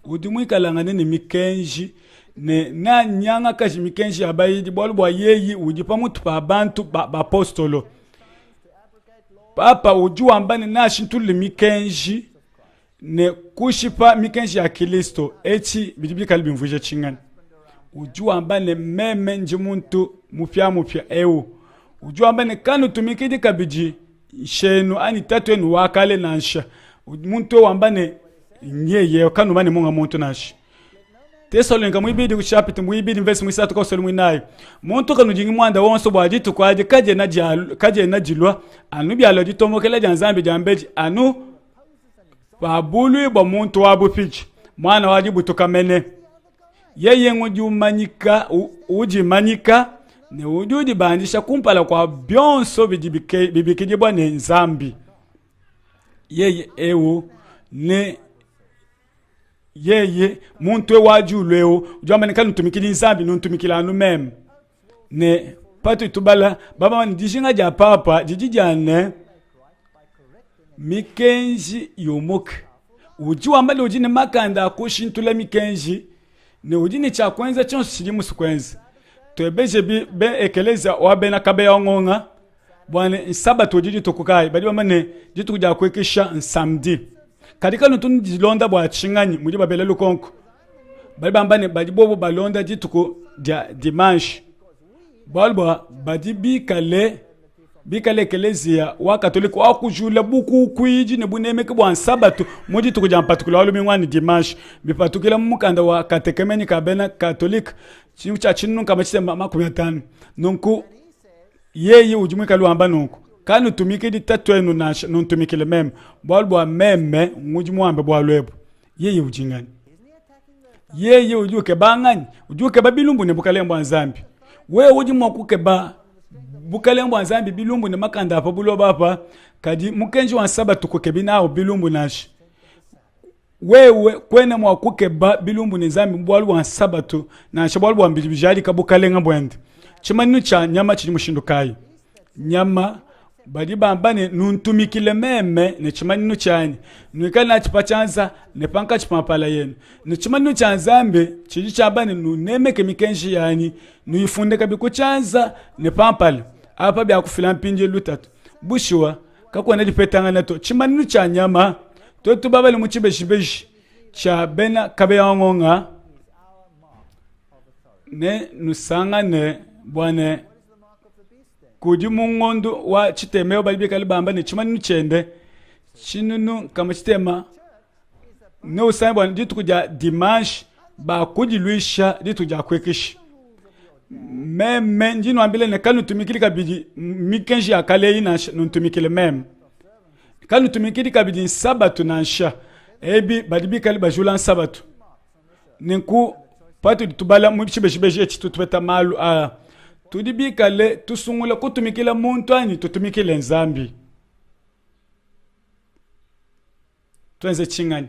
udi mwikalanga ne mikenshi ne na nyanga kaji mikenshi abayidi bwa yeyi udi pa mutu pa bantu ba apostolo papa uju ambane na shintule mikenshi ne kushipa mikenshi ya Kristo eti bidibikali bimvuje chingana ujua ambane meme nji muntu mupya ewu ujua ambane kanu tumikidi kabiji shenu ani tatu enu wakale nansha muntu ambane nyeye kanu mani munga muntu nansha Tesolenga mwibidi kuchapiti mwibidi mvesi mwisatu kwa solu mwinayo muntu kanu jingi mwanda wonso bwajitu kwa aji kaje na jilwa anu bialo jitomokele janzambi jambeji anu babulu ba muntu wabu pichi mwana wajibu tukamene yeye ngujumanyika ujimanyika ne ujudi bandisha kumpala kwa byonso bibikijibwa ne nzambi yeye ewu ne yeye muntu wajulweo ujamanyika ntumikili nzambi ntumikila anu mem ne patu tubala baba ndishinga ja papa jijijane mikenji yomuke uji wambale uji ne makanda akushintula mikenji ne uji ni chakwenza chonso chili musikwenza twebeje be ekeleza wabe na kabe yongonga bwane nsabatu uji tukukai badi bamane jitu kuja kwekisha nsamdi kadika nutun dilonda bwa chingani muji babele lukonko badi bambane badi bobo balonda jitu ku dimanche balba badi bi kale bikala ekelezia wa katolika wa kujula buku kuiji ne bunemeke bwa sabatu mudi tukuja particular lu mingwani dimanche bipatukila mukanda wa katekemeni kabena katolika chicha chinu kama chite makumyatano nunku yeye ujumwika lu amba nunku kanu tumike di tatwenu na nuntumikile meme bwa meme mujimu ambe bwa lwebu yeye ujingani yeye ujuke bangani ujuke babilumbu ne bukalembo anzambi we ujimu kukeba bukalembo anzambi bilumbu ne makanda apa buloba apa kadi mukenji wa sabatu kukebina bilumbu nashi wewe kwene mwa kukeba bilumbu ne zambi bwalu wa sabatu na shabwalu wa mbilijali kabukalenga bwende chimanu cha nyama chini mushindukai nyama badi bambane nuntumikile meme ne chimanu chani nwikana chipachanza ne panka chipampala yenu ne chimanu cha nzambe chiji chabane nunemeke mikenji yani nuifundeka bikuchanza ne pampala apa bya kufila mpinje lutatu bushiwa kakwana dipetanga nato chimanu cha nyama to babale muchibeshi cha bena kabeyangonga ne nusanga ne bwane kudi mungondo wa chitemeo balibe kalibamba ne chimanu chende chinunu kama chitema ne usanga bwane ditu kuja dimanche ba kudi luisha ditu kuja kwekishi meme njino ambile ne kanu tumikili kabidi mikenji akale ina ntumikile meme kanu tumikili kabidi sabatu nansha ebi badibi kali bajula sabatu ninku patu tubala muchibeshi tutupeta malu a tudibi kale tusungula kutumikila muntu ani tutumikile nzambi twenze chingani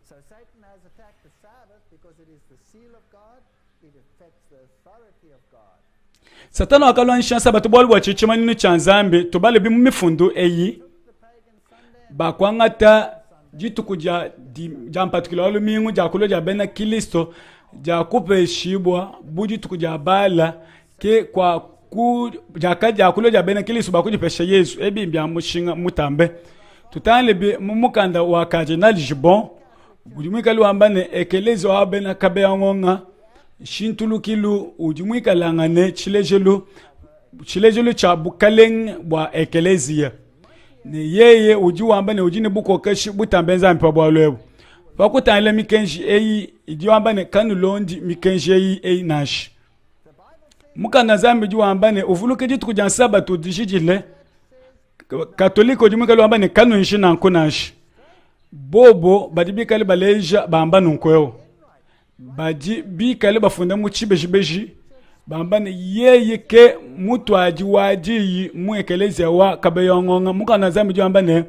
So Satan has attacked the Sabbath because it is the seal of God. It affects the authority of God. Satana akalwanisha sabatu bwalu bwa chichimaninu cha nzambi tubale bimu mifundu eyi bakwangata jitu kuja particular olu mingu jakulo jabena kilisto jakupe shibwa buji tukuja bala ke kwa ku jakulo jabena kilisto bakujipesha Yesu ebi mbya mushinga mutambe tutale bi mumukanda wa Cardinal Gibon ujumwika luambane ekelezo abena kabeyangonga shintulukilu ujumwika langane chilejelu cha bukaleng bwa ekelezia ne yeye ujiwambane ujine buko keshi butambenza mpa bwa lwebu bakutangile mikenji eyi ijiwambane kanu londi mikenji eyi nashi mukana zambi ujiwambane uvuluke jitu kujan sabatu dijijile katoliko ujumwika luambane kanu nshi na nkunashi bobo badibikali baleja bamba nunkweo baji bikali bafunda muchibeji bamba yeye ke mutwaji waji muekelezia wa kabeyongonga mukana zambi jamba ne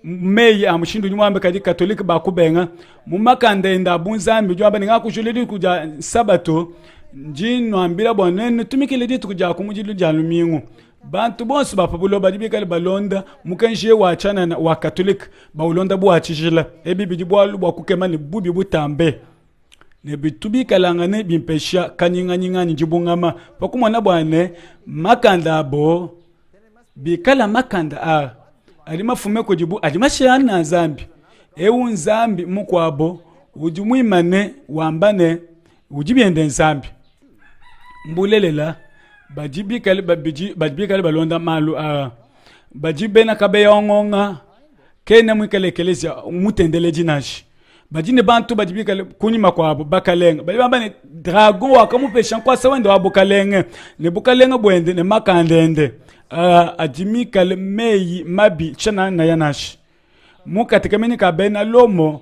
meyi amushindu nyumambe kadi katolika bakubenga mumakanda enda bunzambi jamba ne ngakujulidi kuja sabato njino ambira bonene tumikile ditu kuja kumujilu jalumingu bantu bonsi bapabulo badibikali balonda mukenje wachana na wa katolika baulonda buachijila ebi bidibwalu bwakukemani bubi butambe ne bitubikala ne bimpesha kanyinga njibungama pakumwana bwane makanda abo bikala makanda a ali mafume ko jibu ali mashana nzambi nzambi mukwabo ujumwimane wambane ujibyende nzambi mbulelela bajibikali balonda malu a bajibena kabeyongonga kene mwikelekelezia mutendele jinashi bajine bantu bajibika kunyima kwabo bakalenga bali dragon wakamupesha kwa sawende wa bukalenge ne bukalenge bwende ne makandende ajimika le meyi mabi chana na yanashi mukatekemeni kabena lomo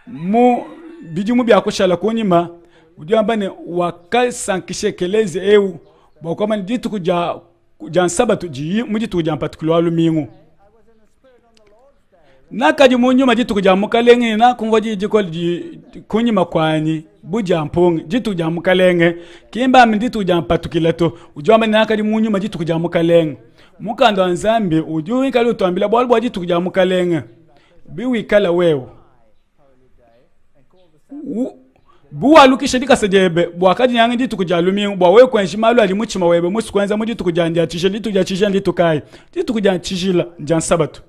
mu bijumu bya kushala kunyima udiambane wakasankishekeleze eu bakoma nditu kuja sabatu ji mujitu kuja particular lumingu nakaji munyuma jitu kuja mukalenge na kungoji jiko kunyi makwani buja mpungi jitu kuja mukalenge kimba nditu kuja patukilato ujwamba nakaji munyuma jitu kuja mukalenge mukando nzambi ujuwi kali utwambila bwalibwa jitu kuja mukalenge biwi kala wewe buwa lukisha dika sejebe bwakaji nyangi jitu kuja lumingu bwa wewe kwenshi malu ali muchima webe musi kwenza mujitu kuja ndia chishe jitu kuja chishe nditu kai jitu kuja chishila njan sabatu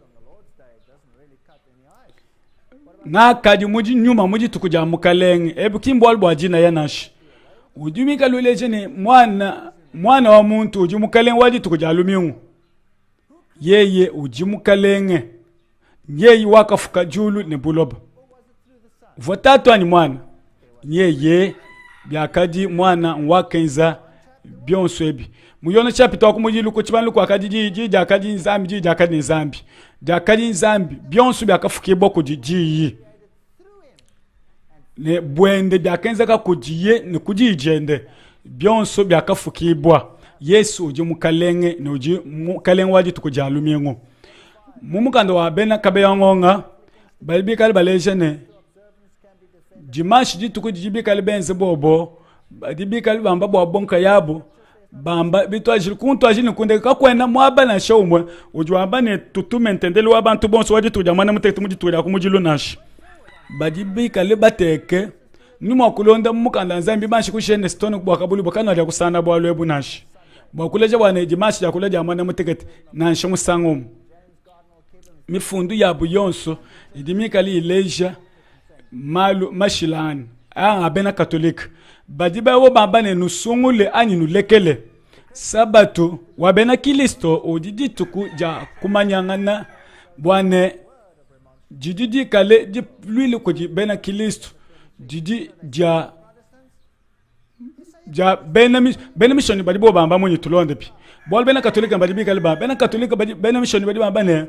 na kadi muji nyuma muji tukuja mukalenge ebu kimbwal bwa jina yanash ujumi kaluleje ni mwana wa muntu uji mukalenge waji tukuja alumiungu yeye uji mukalenge yeye wakafuka julu ne buloba votatu ani mwana yeye byakadi mwana wakenza byonso ebi muyona chapita okumujilu ku chibanlu kwa kadi jakadi nzambi jakadi nzambi jakadi nzambi byonso byakafuka boko jiji ne bwende byakenza ka kujiye ne kujijende byonso byakafukibwa Yesu uji mukalenge ne uji mukalenge waji tukujalumiengo mumukando wa bena kabeyangonga balibi kali balejene dimanche di tukujibi kali benze bobo badibi kali bamba bo bonka yabo bamba bitwa jil kuntu ajini kunde ka kwena mwaba na shomwe ujwamba ne tutume ntendele wabantu bonso waji tujamana mutetu muji tuja kumujilu nashi badibi kali bateke nimo kulonda mukanda nzambi banshi kushene stone kwa kabuli bokana ya kusana bwa lwebu nashi bakuleje bwana dimanche ya kuleje amana muteketi nashi musango mifundu ya buyonso idimi kali ileja malu mashilani abena katolika badiba wo bamba ne nusungule ani nulekele sabato wabena kilisto odidi tuku ja kumanyangana bwane jididi kale di lwile ko di bena kilisto didi ja bena mission badibo bamba munyi tulonde pi bol bena katolika badibi kale bena katolika bena mission badibo bamba ne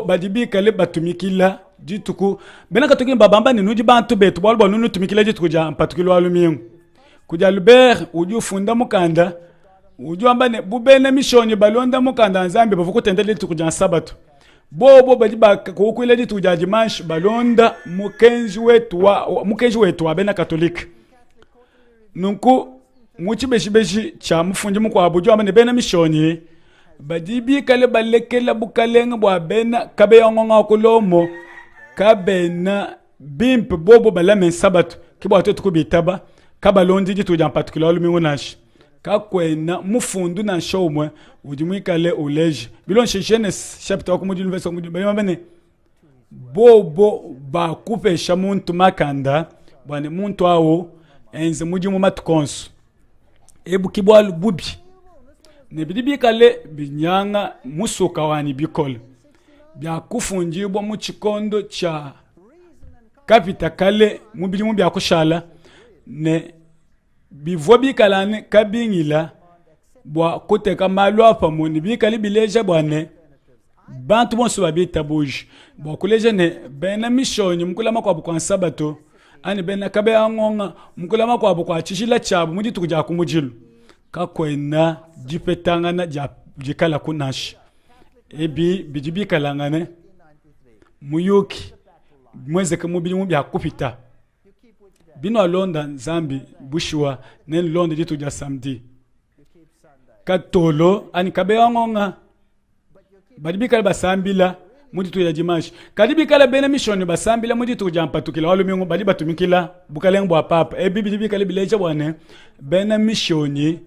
badibi kale batumikila dituku bena katoki babamba ni nuji bantu betu bolbo nunu tumikile dituku ja en particulier alumiengu kuja Lubert uju funda mukanda uju ambane bubene mishoni balonda mukanda nzambe bavuko tendele dituku ja sabato bobo bajiba kukwile dituku ja dimanche balonda mukenji wetu wa bena katolika nunku muchi beshi cha mufunji mukwa abuju ambane bena mishoni badibi kale balekela bukalenga bwa bena kabe yongonga kulomo kabena bimp bobo balame sabato kibo to tukubitaba kabalondi jitu en particulier lumingonash kakwena mufundu na shomwe ujimwikale uleje bilon Genesis chapter kumujulu verse kumujulu bane bobo ba kupesha muntu makanda bwane muntu awo enze mujimu matukonso ebu kibwalu bubi ne bidibi kale binyanga musoka wani bikole bya kufunjibwa mu chikondo cha kapita kale mubili mu bya kushala ne bivwa bikalane kabingila bwa koteka malu apa moni bikali bileja bwane bantu bonso babita buji bwa kuleja ne bena mishoni mkulama kwa bukwa sabato ani bena kabe angonga mkulama kwa bukwa chishila chabu mudi tukuja kumujilu kakwena jipetangana jikala kunashi ebi bijibi kalangane muyuki mweze ke mubili mu bya kupita bino alonda nzambi bushwa nen londa jitu ja samedi katolo ani kabe wangonga badibi kala basambila mudi tu ya dimanche kadibi kala bena mission basambila mudi tu ja mpatukila walumingo badi batumikila bukalengo bwa papa ebi bijibi kala bileja bwane bena mission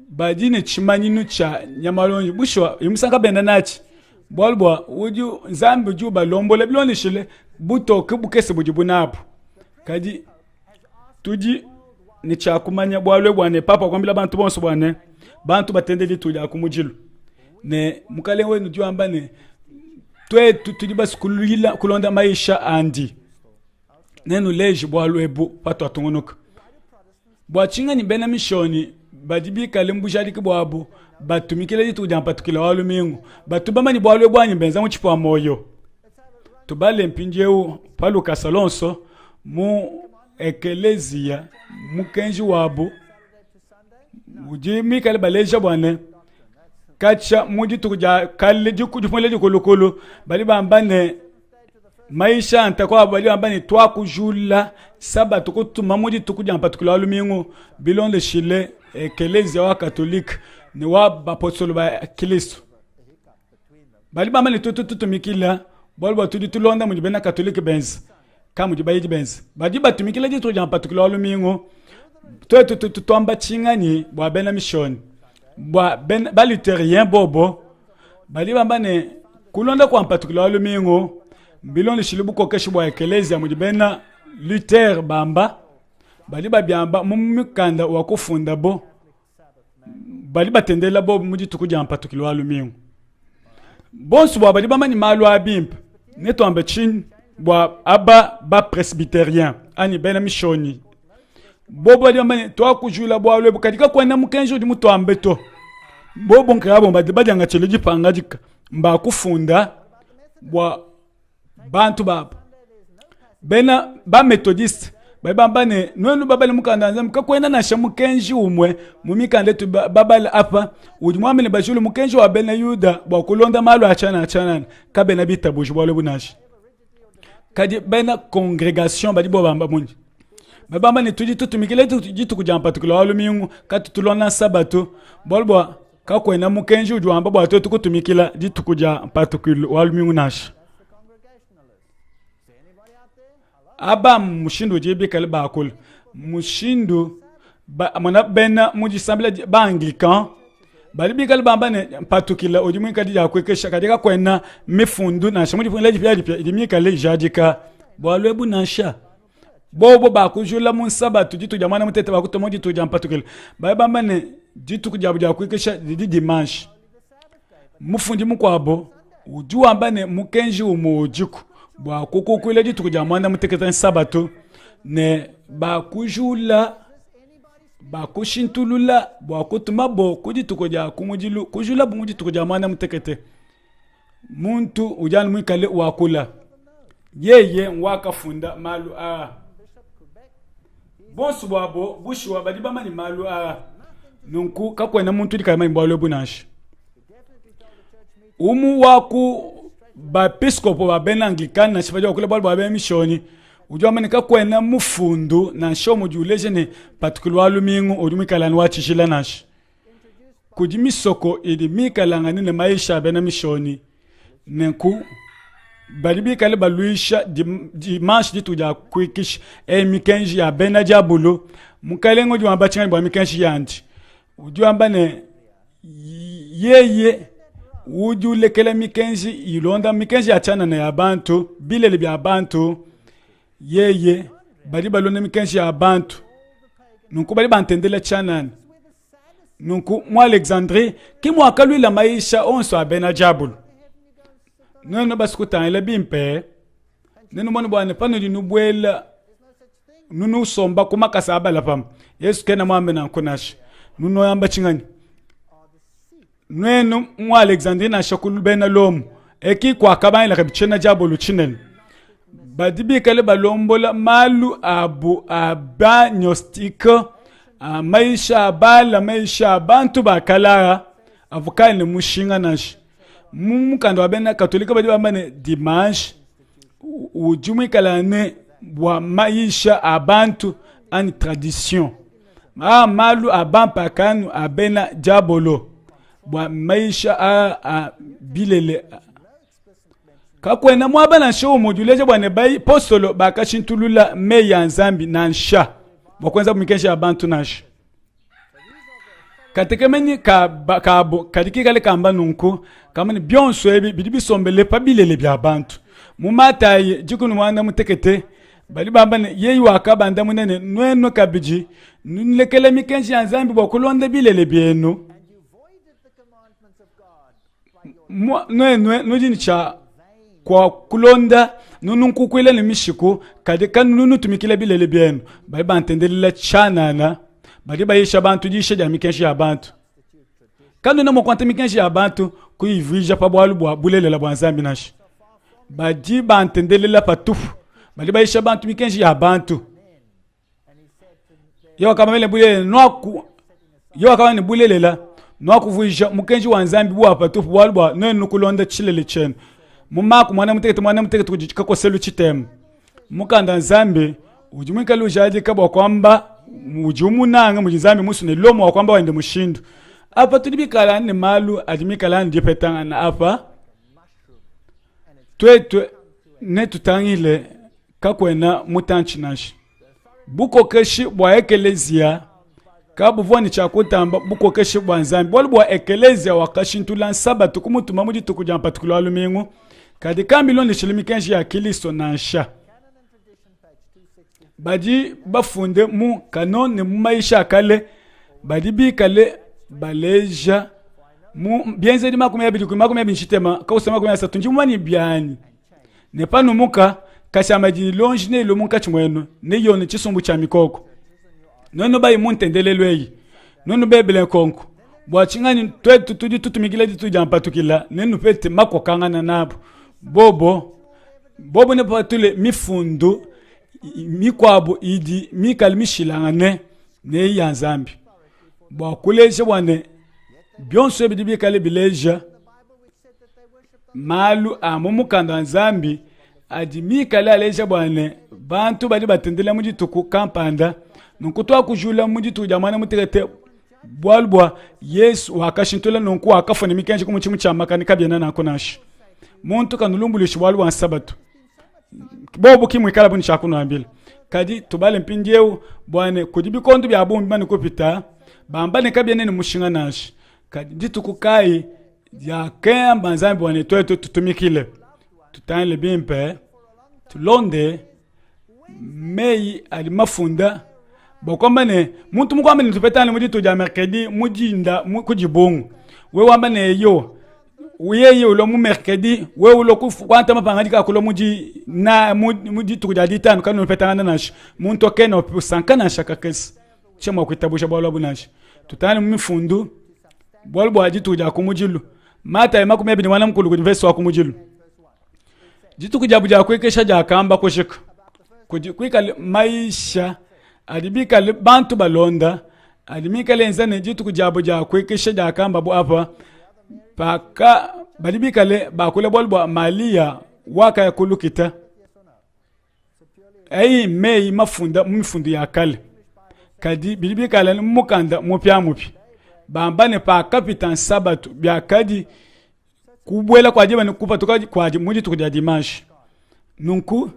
badine chimanyinu cha nyamalonji bushwa imusanga benda nachi bolbwa uju nzambi uju balombola bilonishile buto kibukese bujibunapo kadi tuji ni cha kumanya bwalwe bwane papa kwambila bantu bonso bwane bantu batendeli tuja kumujilu ne mukalengo nuju ambane twe tuji basikulila kulonda maisha andi nenu leji bwalwe bu pato atungunuka bwachinga ni bena mishoni badibi kalembu jadi kibwabo batumikile jitu jampa tukila walumingu batubama ni bwalwe bwanyi benza mu chipo moyo tubale mpinjeu palu kasalonso mu ekelezia mukenji wabo ujimi kale baleja bwane kacha muji tukuja kale jukujumule kolokolo bali bambane maisha antakwa bali bambane twa kujula saba tukutuma muji tukuja jampa tukila walumingu bilonde shile ekelezia wa katolika ni wa bapostolo ba Kristo bali bama ni tutumikila bolbo tulonda mu bena katolika benz kamu jibayi benz badi batumikila jitu ja particular lumingo tomba chingani bwa bena mission bwa ben baliterien bobo bali bamba ne kulonda kwa particular lumingo bilon shilibu kokeshi bwa ekelezia mujibena Luther bamba bali babyamba mumikanda wakufunda bo bali batendela bo muji tukuja mpatukilo alumingo bonsu bwa bali bamani malu abimp neto ambe chin bwa aba ba presbyterien ani bena mishoni bobo bali bamani to kujula bwa lwe kadika kwenda mukenjo di muto ambe to bobo nkabo mbadi badanga cheleji pangajika mba kufunda bwa bantu baba bena ba methodiste babambane nwenu babale mukanda nzam kakwenda na shamukenji umwe mumikande tu babale apa udimwamene bajulu mukenji wa bena yuda bwa kulonda malu achana kabena bitabuji bwalo bunashi kadi bena congregation badi bobamba munji babambane tuji tutumikile tuji tukujampa tukula walumingu katutulona sabato bolbwa kakwenda mukenji udwamba bwa tukutumikila ditukuja patukulu walumingu nashi aba mushindu jibi kale bakul mushindu amana bena muji sambla ba anglican bali bi kale bamba ne patukila ojimu kadi ya kwekesha kadika kwena mifundu na shamuji funla jipya idimi kale jadika bwalwe bunasha bobo bakujula mun sabatu jitu jamana mutete bakutomoji tu jam patukila bali bamba ne jitu kujabuja kwekesha di dimanche mufundi mukwabo uju amba ne mukenji umujiku bwa kukukwile jitu kujamana muteketa sabato ne bakujula bakushintulula bwa kutuma bo kujitu kuja kumujilu kujula bungu jitu kujamana mutekete muntu ujana mwikale wakula yeye wakafunda malu a bonsu bwabo bushwa badiba mani malu a nunku kakwena muntu dikama imbalo bunashi umu waku ba episcopo ba ben anglican na chifaja kule balo ba mishoni ujwa manika kwena mufundu na shomo juleje ne particular lumingu odumikala wa chishila nash kujimisoko idi mikalanga ne maisha bena mishoni nenku balibi kale baluisha dimanche dituja kwikish mikenji ya bena jabulo mukalengo jwa bachinga bwa mikenji yanti ujwa mbane yeye uju lekele mikenji ilonda mikenji achana na yabantu bilele bya bantu yeye bali balona mikenji ya bantu nunku bali bantendele chanani nunku mu Alexandrie ki mu akalu la maisha onso abena jabul nono baskuta ile bimpe nenu mona bwana pano di nubwela nunu somba kuma kasabala pam Yesu kena mwambe na kunash nuno yamba chingani nwenu mu Alexandrie na shakulu bena lomu eki kwa kabani la kabichena jabulu chinen badibi kale balombola malu abu abagnostika maisha bala maisha bantu bakala avukani mushinga nashi mumukando wabena katolika badi bambane dimanche ujumi kalane bwa maisha abantu ani tradition malu abampa kanu abena jabolo bwa maisha a bilele kakwena mwabana show moduleje bwane bai postolo bakashintulula me ya nzambi na nsha bakwenza kumikesha abantu nashi katekemeni kabo kadiki kale kamba nunku kamani byonso ebi bidibi sombele pa bilele bya abantu mumataye jikunu mwana mutekete bali bambane yeyi wakabanda munene nweno kabiji nlekele mikenshi ya nzambi bokulonde bilele byenu nujini cha kwa kulonda nununku kwile ni mishiku kadika nunu tumikile bilele byenu bali bantendelele chanana bali bayisha bantu jishe ja mikenshi ya bantu kando na mokwante mikenshi ya bantu kuivija pa bwalu bwa bulele la bwanzambi nashi badi bantendelele patufu bali bayisha bantu mikenshi ya bantu yo kama vile bulele noku yo kama ni bulele la noku vija mukenshi wanzambi bwa patufu bwalu bwa nenu kulonda chilele chenu mumaku mwana mutekete kujika ko selu chitem mukanda nzambi ujumika lujaje kabwa kwamba mujumunanga mujizambi musune lomo kwamba wende mushindu apa tudibikala ne malu adimikala ndipetanga na apa twetwe ne tutangile kakwena mutanchi nashi buko keshi bwa ekelezia kabu voni chakutamba buko keshi bwa nzambi bwa ekelezia wakashintula sabato kumutuma muji tukujampa tukulalumingu kadi kambilonde shilimikenji ya Kristo na nsha Canon and Tradition, page 260. badi bafunde mu kanon ne mu maisha kale badi bi kale baleja mu bienze di makumi abiri ku makumi abiri nshitema ka usema makumi asatu nji mwani byani ne panu muka kashama di longe ne lo munka chimweno ne yone chisumbu cha mikoko nono bayi muntendelelo yi nono bebele konko bwa chingani twetu tudi tutumikile di tujampa tukila nenu pete makokangana nabo bobo ne patule mifundu mikwabo idi mikalmishilangane ne yanzambi bwa kuleje wane byonso ebidibi kale bileja malu amumukanda nzambi adi kale aleja bwane bantu badi batendela mujituku kampanda nunkutwa kujula mujitu mwana mutirete bwalbwa Yesu wakashintola nonku wakafone mikenje kumuchimu cha makani kabyana nakonashi muntu kanulumbulushi bwalwa nsabatu bobo kimwikala buni chakuno ambile kadi tubale mpindieu bwane kudibi kondu bya bombi bani kopita bambane kabyana ni mushinga nashi kadi ditukukai ya kemba nzambi bwane twetu tutumikile tutanle bimpe tulonde mei alimafunda bokombane muntu mukwambane tupetane mujitu ja mercredi mujinda kujibongo we wambane yo uyeye ulo mu mercredi we ulo kwanta mapangadi ka kulo muji na mujitu ja ditano kanu petana nash muntu keno sankana shaka kesi chema kwitabusha bwalo bunashi tutane mifundu bwalo bwajitu ja kumujilu mata emakume ebini mwana mkulu ku verse wa kumujilu jitu kujabuja kwekesha ja kamba koshika kwika maisha adibika bantu balonda adimika lenzane jitu kujabuja kwekesha ja kamba bu apa paka badibika le bakule bolbo malia waka ya kulukita ai mei mafunda mifundu ya kale kadi bidibika le mukanda mupya mupi bambane pa kapitan sabatu bya kadi kubwela kwa jiba nikupa tukaji kwa muji tukuja dimanche nunku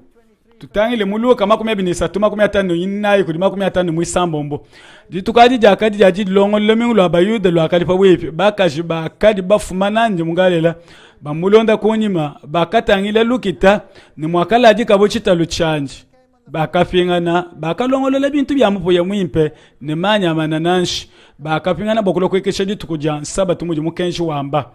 tutangile muluka makumi abiri n'esatu makumi atano yinayi kudi makumi atano mu isambombo ditukaji jakadi jaji longo lomingu lwa bayude lwa kali pabwepi bakaji bakadi bafumana nje mungalela bamulonda kunyima bakatangile lukita ni mwakala ajika bochita luchanji bakapingana bakalongolola bintu bya mupo ya mwimpe ne manya manananshi bakapingana bokulo kwekesha ditukuja sabatu muji mukenshi wamba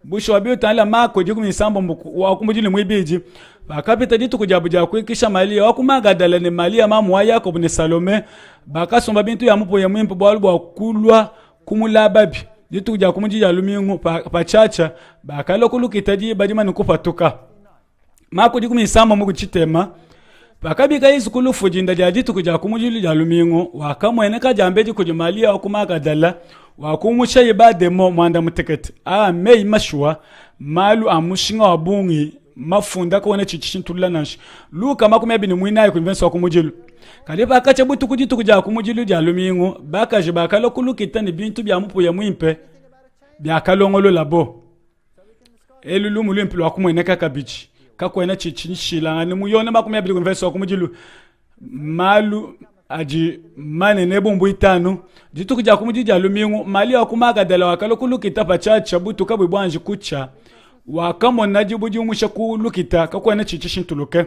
busho wabiyo tala mako jiku misambo wakumujili mwibiji bakapita ditu kujabuja kwekisha malia wakumagadala ne malia mamu wa Yakob ne Salome bakasomba bintu ya mupo ya mwimpo bwalu kulwa kumulababi ditu kuja kumujija lumingu pachacha bakalo kulukitaji badima nukupatuka mako jiku misambo mugu chitema bakabika isu kulufu jinda jajitu kuja kumujili ja lumingu wakamwene kajambeji kujumalia wakumagadala wakumusha ibademo mwanda mutekete mei mashwa malu amushinga wabungi mafunda kwa wane chichintula nashi luka makumi abini mwinayi kuinvensi wakumujilu kalipa akacha butu kujitu kuja kumujilu ja lumingu bakaji bakalo kulukita ni bintu bya mupu ya mwimpe bya kalongolo labo elulu mulumpi wakumwene kakabichi kakwena chichinshila ni muyone makumi abini kuinvensi wakumujilu malu aji mane nebombu itanu jitu kuja kumujija lumingu mali wakumaga dala wakalo kulukita pachacha butu kabwe bwanji kucha wakamona jibuji umusha kulukita kakwena chichishintuluke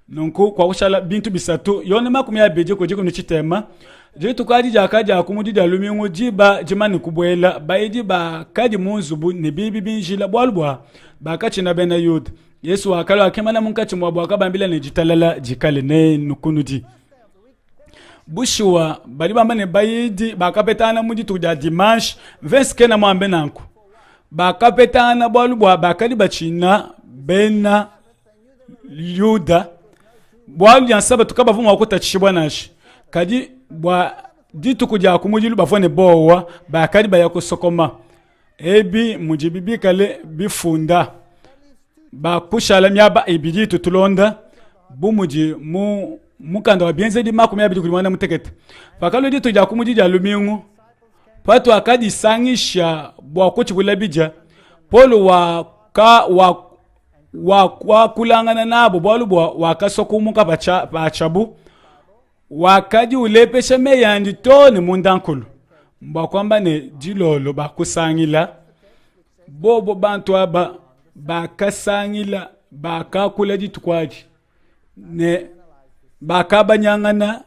nunku kwa kushala bintu bisatu yone makumi abeje kujiku nichitema jitu kajija kaja kumujija lumingu jiba jimani kubwela baiji ba kaji munzubu ni bibi binjila bwalbwa bakachina bena yud Yesu wakalo akemana munkachi mwabwa kabambila ni jitalala jikale ne nukunuji bushiwa bali bambane bayidi bakapetana mujitu ja dimanche venske na mwambe nanku bakapetana bwalubwa bakali bachina bena yuda bwalu ya saba tukaba vuma wakuta chishibwa nashi kadi bwa ditu kuja kumujilu bafone bowa bakali bayako sokoma ebi mujibibi kale bifunda bakushala myaba ibijitu tulonda bumuji mukanda wa bienze di makumi abiri kuli mwana mutekete pakalo di tuja kumujija lumingu patu akadi sangisha bwa kuchibula bija polo wa kulangana nabo bwalu bwa wakasokumuka pachabu wakadi ulepesha meyandi toni mundankulu mbwa kwamba ne dilolo bakusangila bobo bantu aba bakasangila bakakula ditukwaji ne bakabanyangana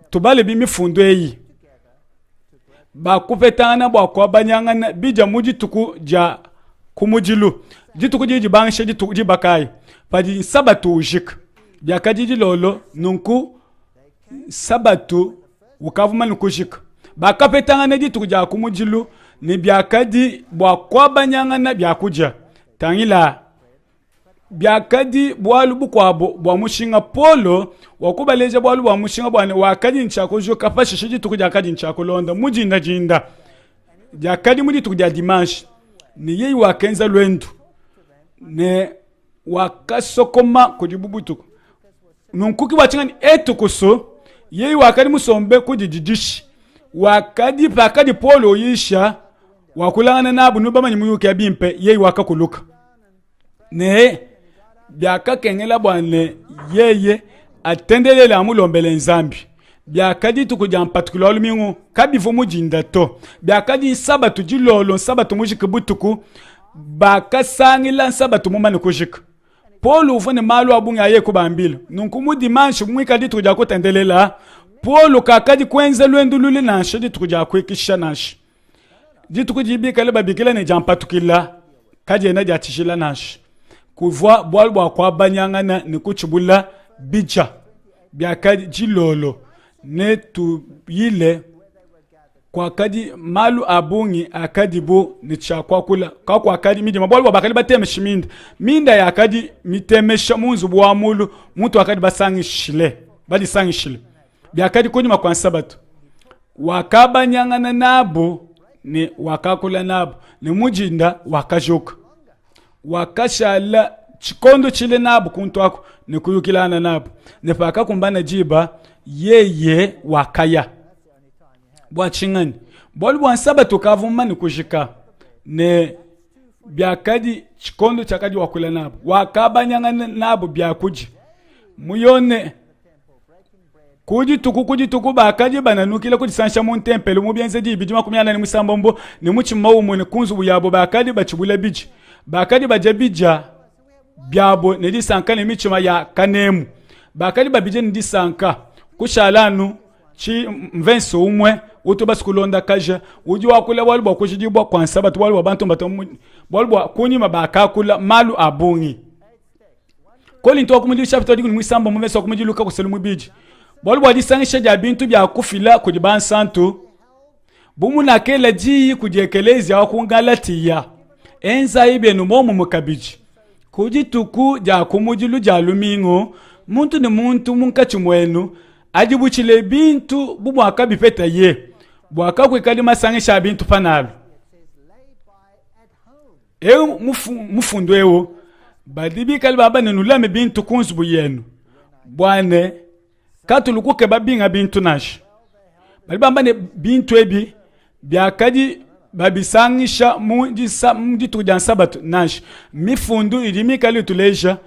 tubale bimifundo eyi bakupetana bwakwabanyangana bija mudituku ja kumujilu dituku jiji bangshe dituku jibakai padi sabatu ujik byakajiji lolo nunku sabatu ukavuma nukujik bakapetana dituku ja kumujilu ni byakadi bwakwabanyangana byakuja tangila byakadi bwalu bukwabo bwa mushinga polo wakubaleja bwalu bwa mushinga bwane wakadi nchako jo kapashishi dituku jakadi nchako londa mujinda jinda jakadi mudituku ja dimanche ni yeyi wakenza lwendu ne wakasokoma kujibubutuku nunkuki wachingani etukuso yeyi wakadi musombe kujijidishi wakadi pakadi polo yisha wakulangana nabu nubamanyi muyuke ya bimpe yeyi wakakuluka ne byakakengela bwane yeye atendelela amulombele nzambi byakadi tukuja mpatikulo alumingu kabivu mujinda to byakadi sabatu jilolo sabatu mujikubutuku bakasangila sabatu mumani kujika polo uvone malu abunga ye kubambilo nunkumu dimanche mwikadi tukuja kutendelela polo kakadi kwenza lwendu luli nanshe ditukuja kwekisha nanshe ditukujibika le babikila ne jampatukila kaje na jatishila nanshe kuvwa bwalu bwa kwabanyangana ni kuchibula bija byakadi jilolo ne tu yile kwa kadi malu abungi akadibu ni chakwa kula kwa kadi midi mabwalu bwa bakali batemesha minda ya kadi mitemesha munzu bwa mulu muntu akadi basangishile bali sangishile byakadi kunyuma kwa sabatu wakabanyangana nabo ni wakakula nabo ni mujinda wakajoka wakashala chikondo chile nabo kuntu ako ni kuyukilana nabo ne paka kumbana jiba yeye wakaya bwa chingani bolu bwa sabatu kavuma ni kujika ne byakadi chikondo chakadi wakula nabo wakabanyangana nabo byakuji muyone kuji tuku bakadi bananukile kujisansha mu tempele mu byenze di bijima kumyana ni musambombo ni muchimaumu ni kunzu buyabo bakadi bachibula biji bakadi bajabija byabo ne disanka ne michima ya kanemu bakadi babije ne disanka kushalanu chi mvenso umwe utuba sikulonda kaja uji wakula walu bwa kujidibwa kwa sabatu walu wabantu mbatomu walu bwa kunyima bakakula malu abungi koli nto kumudi chapter di mwisamba mumesa okumudiluka kuselu biji walu bwa disangisha ja bintu bya kufila kujiban santu bumuna kele ji kujekelezi akungalatiya enza ibe numomu mukabiji kujituku ja kumudilu ja lumingo muntu ni muntu munkachimwenu ajibuchile bintu bubu akabipeta ye bwaka kwekali masangisha bintu panalo mufundo ewo badibi kali baba nenulame bintu kunzubu yenu bwane katulukuke babinga bintu nashi bali bamba ne bintu ebi byakadi babisangisha mundi tujan sabatu nashi mifundu idimi kali tuleja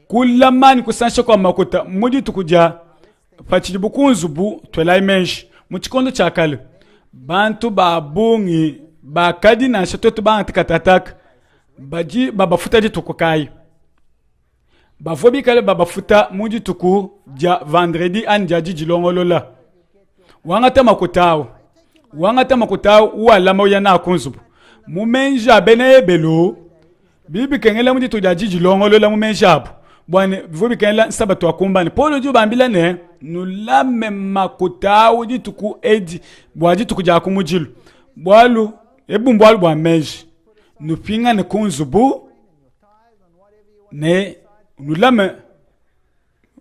kulamani kusansha kwa makuta mundi tukuja pachibu kunzubu twelaimenshi muchikondo chakale bantu babungi bakadi na shatoto bantu katataka baji babafuta ditukukai bavobi kale babafuta muji tuku ja vendredi anja jilongolola wangata makutao wala moya na kunzubu mumenja benebelo bibi kengela muji tuja jilongolola mumenja abu bwane vobi kengela sabatu akumbani polo ju bambila ne nulame makutao dituku edi bwaji tukuja kumujilu bwalu ebumbwalu bwa meji nupinga ne kunzubu ne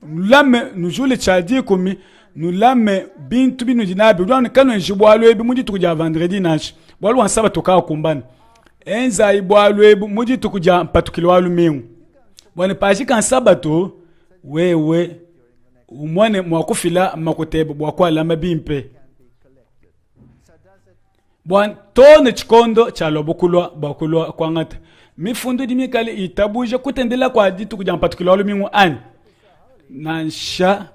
nulame nujule chadi komi nulame bintu binu jinabi bwana kanu njibwalu ebi muji tukuja vendredi nashi bwalu wansaba tukaa kumbani enza ibwalu ebi muji tukuja mpatukilo walu mingu bwana pashika nsabato wewe umwane mwakufila makutebe bwakwala mabimpe bwan tone chikondo chalo bokulwa kwangata mifundo dimikale itabuje kutendela kwa ditu kuja mpatukilo lumingu ani nansha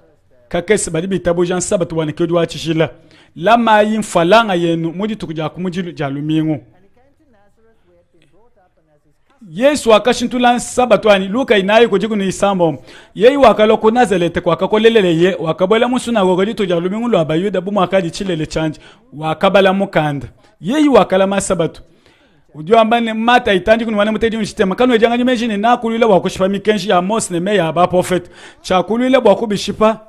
kakese badi bitabuje nsaba tuwane kyodu wachishila lama yimfalanga yenu mudi tukuja kumujilu jalumingu Yesu akashintula sabato ani Luka inayi kujiku ni isambo yeyi wakalo ku Nazareth kwa kakolelele ye wakabola musuna gogoli to jalumingu lwa bayuda bumu akaji chilele chanji wakabala mukanda yeyi wakala masabato ujo ambane mata itanji kuni wana muteji mshitema kanu ejanga nyimejini nakulile wakushipa mikenshi ya Mose ne meya ba prophet chakulile wakubishipa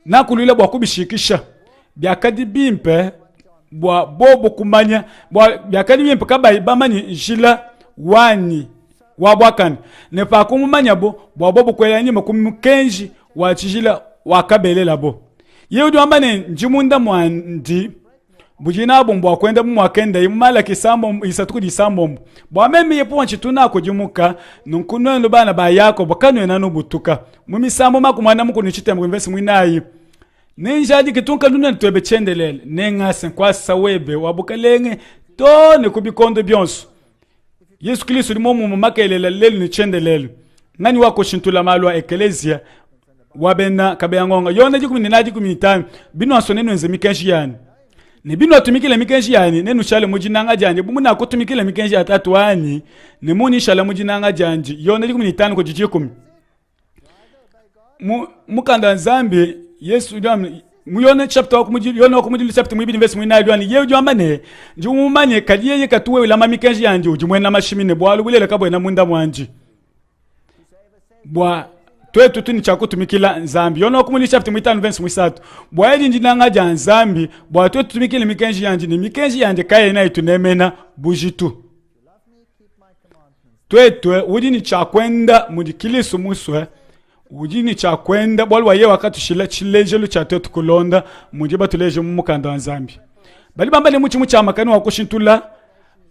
nakulile wakubishikisha byakadi bimpe bwa bobo kumanya bwa byakadi bimpe kabayi bamani jila wani wabwakani ne pa kumumanya bo bobo kwela nyima kumkenji wachijila wakabelela bo yeudi ambane njimunda mwandi bujina bombo akwenda mu akenda imala kisambo isatuku disambo bo meme yepo wanchituna ko jimuka nunkuno ndo bana ba yako bakano nanu butuka mumi sambo makumana muko nichite mu invest mwinayi nenjadi kitunka luna twebe chendelele nenga senkwa sawebe wabukalenge to ne kubikondo byonso Yesu Kristo limo mu makelela lelu ni chendelele ngani wako shintula malwa ekelezia wabena kabeyangonga yona jikumi ninaji 15 bino asoneno nze mikenshi yani ne bino atumikile mikenshi yani nenu shale mujinanga janje bumuna kutumikile mikenshi atatu ani ne muni shale mujinanga janje yona jikumi 15 ko jijikumi mukanda nzambi Yesu dam muyone chapter okumujili yona okumujili chapter mwibili verse mwinayi yani yewe jwambane njumumanye kadiye katuwe ulama mikenshi yanje ujumwena mashimine bwalu bulele kabwe na munda mwanje bwa twetu tuni chakutumikila nzambi yona okumuli chapter mwitano verse mwisatu bwa yedi njinanga ja nzambi bwa twetu tumikile mikenshi yanje ni mikenshi yanje kaye na itunemena bujitu twetwe udini chakwenda mudikilisu muswe udini chakwenda bwalwa ye wakatushila chilejelu chatetu kulonda mujiba tuleje mumukanda wa nzambi bali bambale muchimu cha makani wakushintula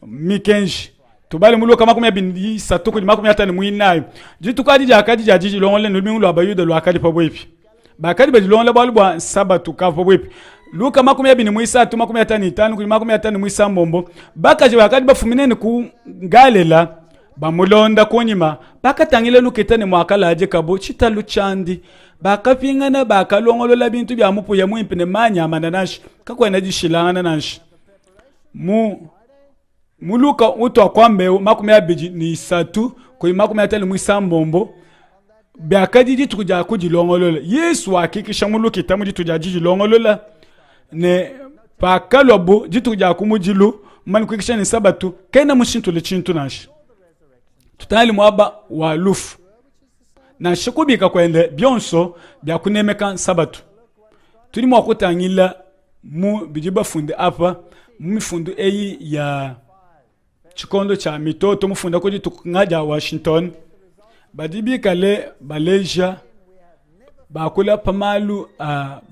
mikenshi tubale muluka makumi abindi satuku ni makumi atani mwinayo jitu kadi ja kadi ja jiji longole nulmingu lwa bayuda lwa kadi pabwepi bakadi bedi longole bwalwa sabatu ka pabwepi luka makumi abindi mwisatu makumi atani itanu kuli makumi atani mwisambombo bakaje bakadi bafuminene ku ngalela bamulonda konyima bakatangile luketane mwakala aje kabo chitalu chandi bakapingana bakalongolola bintu bya mupu ya mwimpine manya mananashi kakwena jishilana nashi muluka utwa kwambe makumi abiji ni satu kuli makumi atali mwisambombo byakadiji tukuja kujilongolola Yesu hakikisha muluka itamu jituja jilongolola ne pakalobo jituja kumujilu mani kukisha ni sabatu kena mushintu le chintu nashi tutali mwaba wa lufu na shikubika kwende byonso byakunemeka sabatu tuli mwakutangila mu bijiba funde apa mumifundu eyi ya chikondo cha mitoto mufunda koji tukungaja Washington badibika le Malaysia bakula pamalu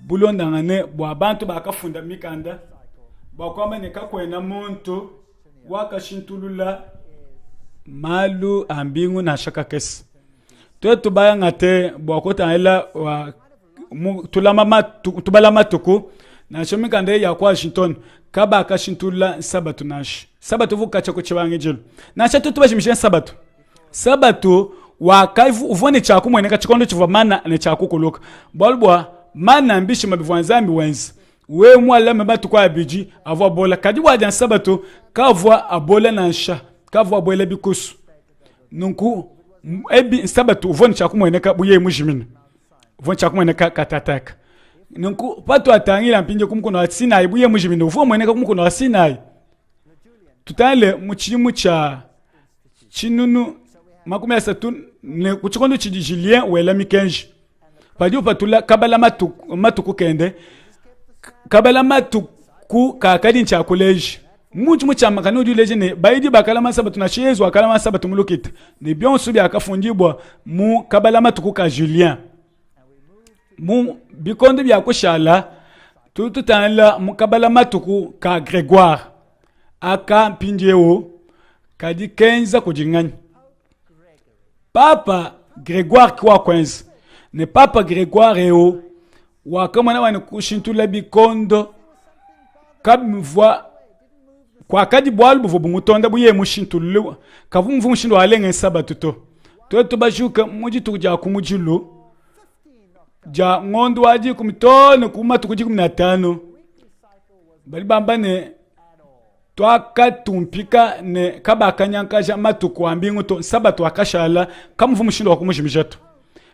bulonda ngane bwa bantu bakafunda mikanda bakwama nekakwena muntu wakashintulula malu ambingu na shaka kesi twetu baya ngate bwakota ela wa tubala matuku na shomikande ya kwa Washington kaba akashintula sabatu nashi sabatu vuka chako chibange jelo na shatu tubashimishe sabatu wakaivu uvone chako mweneka chikondo chiva mana ne chako kuluka bolbwa mana ambishi mabivwanzambi wenzi we mwala mabatu kwa abiji avwa bola kadibwa jan sabatu kavwa abola nansha kavwa bola bikusu nunku ebi sabatu uvone chako mweneka buye mujimina uvone chako mweneka katataka nunku patu atangira mpinje kumukono atsina ibuye mujimina uvone mweneka kumukono asina tutale muchilimu cha chinunu makumi asatu ne kuchikondo chijilien wela mikenji padiu patula kabala matuku kende kabala matuku kakadi ncha koleji mutu muchama kanudi leje ne baidi bakala masabatu na chezo akala masabatu mulukita ne byonsu bya kafundibwa mu kabala matuku ka Julien mu bikondo bya kushala tutanla mu kabala matuku ka Grégoire aka mpinjeo kadi kenza kujinganya Papa Grégoire kwa kwenza ne Papa Grégoire eo wakamana wani kushintula bikondo kabimvwa kwa kadi bwalu buvu bumutonda buye mushintulu kavumvu mushindo alenge sabatu to bajuka muji tuja kumujilu ja ngondo waji kumitono kuma tukuji 15 bali bambane twakatumpika ne kabakanyankaja matuku ambingu to nsabatu akashala kamuvu mushindo wakumujimijatu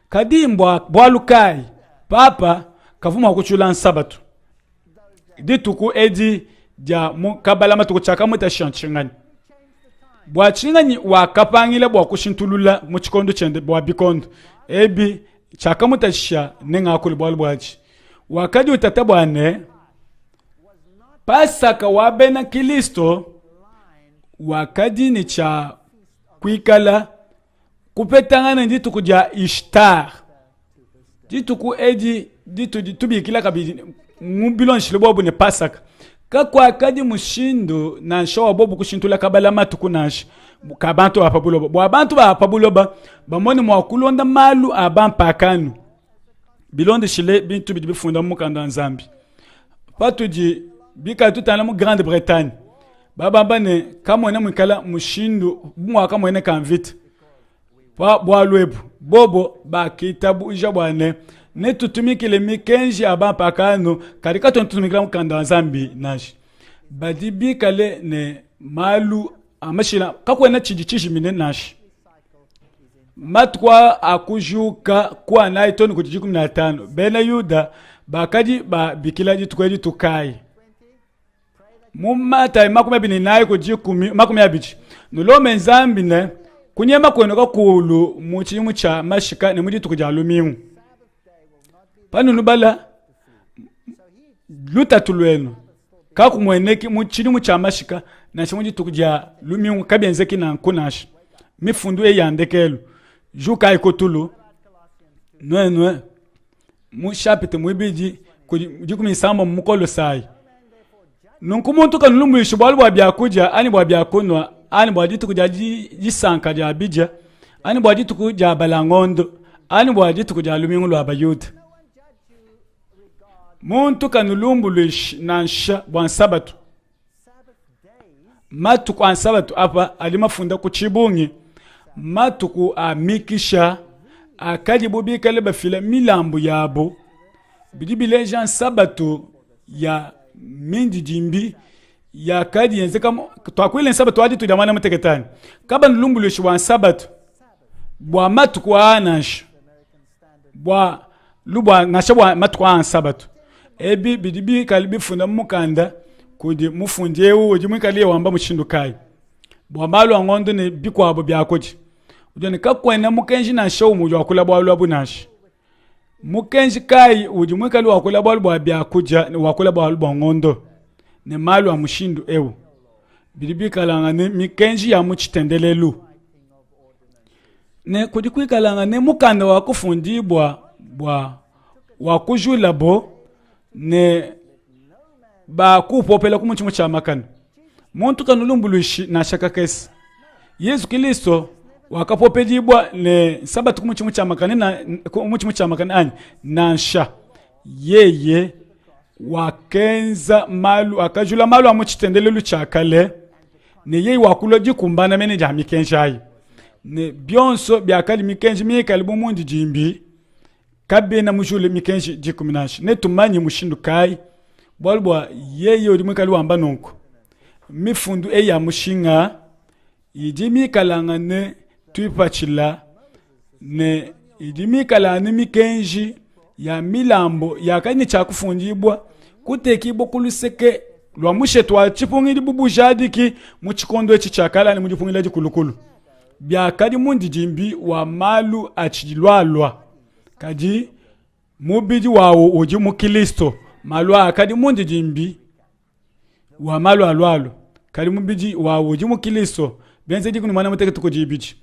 kadimbwa bwalukai papa kavuma kuchula nsabatu dituku edi dia kabala matuku chaka muta shanchingani bwa chingani wakapangile bwa kushintulula muchikondo chende bwa bikondo ebi chaka muta sha nenga kuli bwaji wakadi utata bwane pasaka wabena Kristo wakadi ni cha kuikala kupetangana dituku dia Ishtar dituku edi tubikila kabidi ngubilon shilebobu ne pasaka kakwa kadi mushindo na nshawa bobu kushintula kabala matuku nashi kabantu apabuloba bwa bantu ba apabuloba bamoni mwakulonda malu abampakanu bilonde shile bintu bifunda mukanda nzambi patuji bika tutana mu Grande Bretagne baba bane kamwena mwikala mushindo mwaka mwene kanvita bwa lwebu bobo bakitabu jabwane ne tutumikile mikenji abampakano karika tutumikila mukanda nzambi nashi badibi kale ne malu amashila kakwena chijichishi mine nashi matwa akujuka kwa na itoni kujiji 15 bena yuda bakadi ba bikilaji tukweji tukai mumata makume bini nayi kujiji 10 makume abiji nulome nzambi ne kunyema kwenoka kulu muchimu cha mashika ne mudi tukujalumimu panu nubala lutatulwenu kakumweneki muchimu cha mashika na chimuji tukuja lumimu kabienzeki na nkunashi mifundu eyandekelu juka ikotulu nwe mu chapitre mwibiji kujikumi samba mukolo sai nunkumuntu kanulumbulisha bwa byakuja ani bwa byakunwa ani bwa ditu kuja jisanka ja bija ani bwa ditu kuja balangondo ani bwa ditu kuja lumingu lwa bayuda muntu kanulumbulisha nansha bwa sabatu matuku an sabatu apa alimafunda kuchibungi matuku amikisha akajibu bikale bafila milambu yabo bidibile jan sabatu ya mindi jimbi ya kadi yenze kama twakwile sabatu hadi tujamana muteketani kaba nulumbulishi wa sabatu bwa matuku anash bwa lubwa nashabwa matuku an sabatu ebi bidibi kalibi funda mukanda kudi mufundiewu ojimwikaliye wamba mushindukai bwa malu angondo ne bikwa abo byakoji ujoni kakwena mukenji na show mujo wakula bwalu abunashi mukenji kai ujimwikali wakula bwalu bwa byakuja wakula bwalu bongondo ne malu amushindu ewu bidibi kalanga ne mikenji ya muchitendelelu ne kudi kuikalanga ne mukanda wakufundi bwa wakujula bo ne ba kupopela kumuchimu cha makano muntu kanulumbulushi na shaka kesi Yesu Kristo wakapopejibwa ne sabatu kumuchimu cha makano na kumuchimu cha makano ani nansha yeye wakenza malu akajula malu amuchitendelelu chakale ne yeye wakuloji kumbana mene jami kenshai ne bionso byakali mikenji mikali bumundi jimbi kabe na mujule mikenji jikuminashi ne tumanyi mushindu kai bolbwa yeye odimwekali wamba nonko mifundu eya mushinga idimi kalanga ne tuipachila ne idimi kalanga mikenji ya milambo yakani chakufundibwa kutekibwa kuluseke lwa mushetwa chipungili bubujadiki muchikondo echi chakala ni mujipungila jikulukulu byakadi mundi jimbi wa malu achilwalwa kadi mubidi wawo oji mu Kristo malwa kadi mundi jimbi wa malu alwalo kadi mubidi wawo oji mu Kristo benze dikuni mwana muteke tukujibiji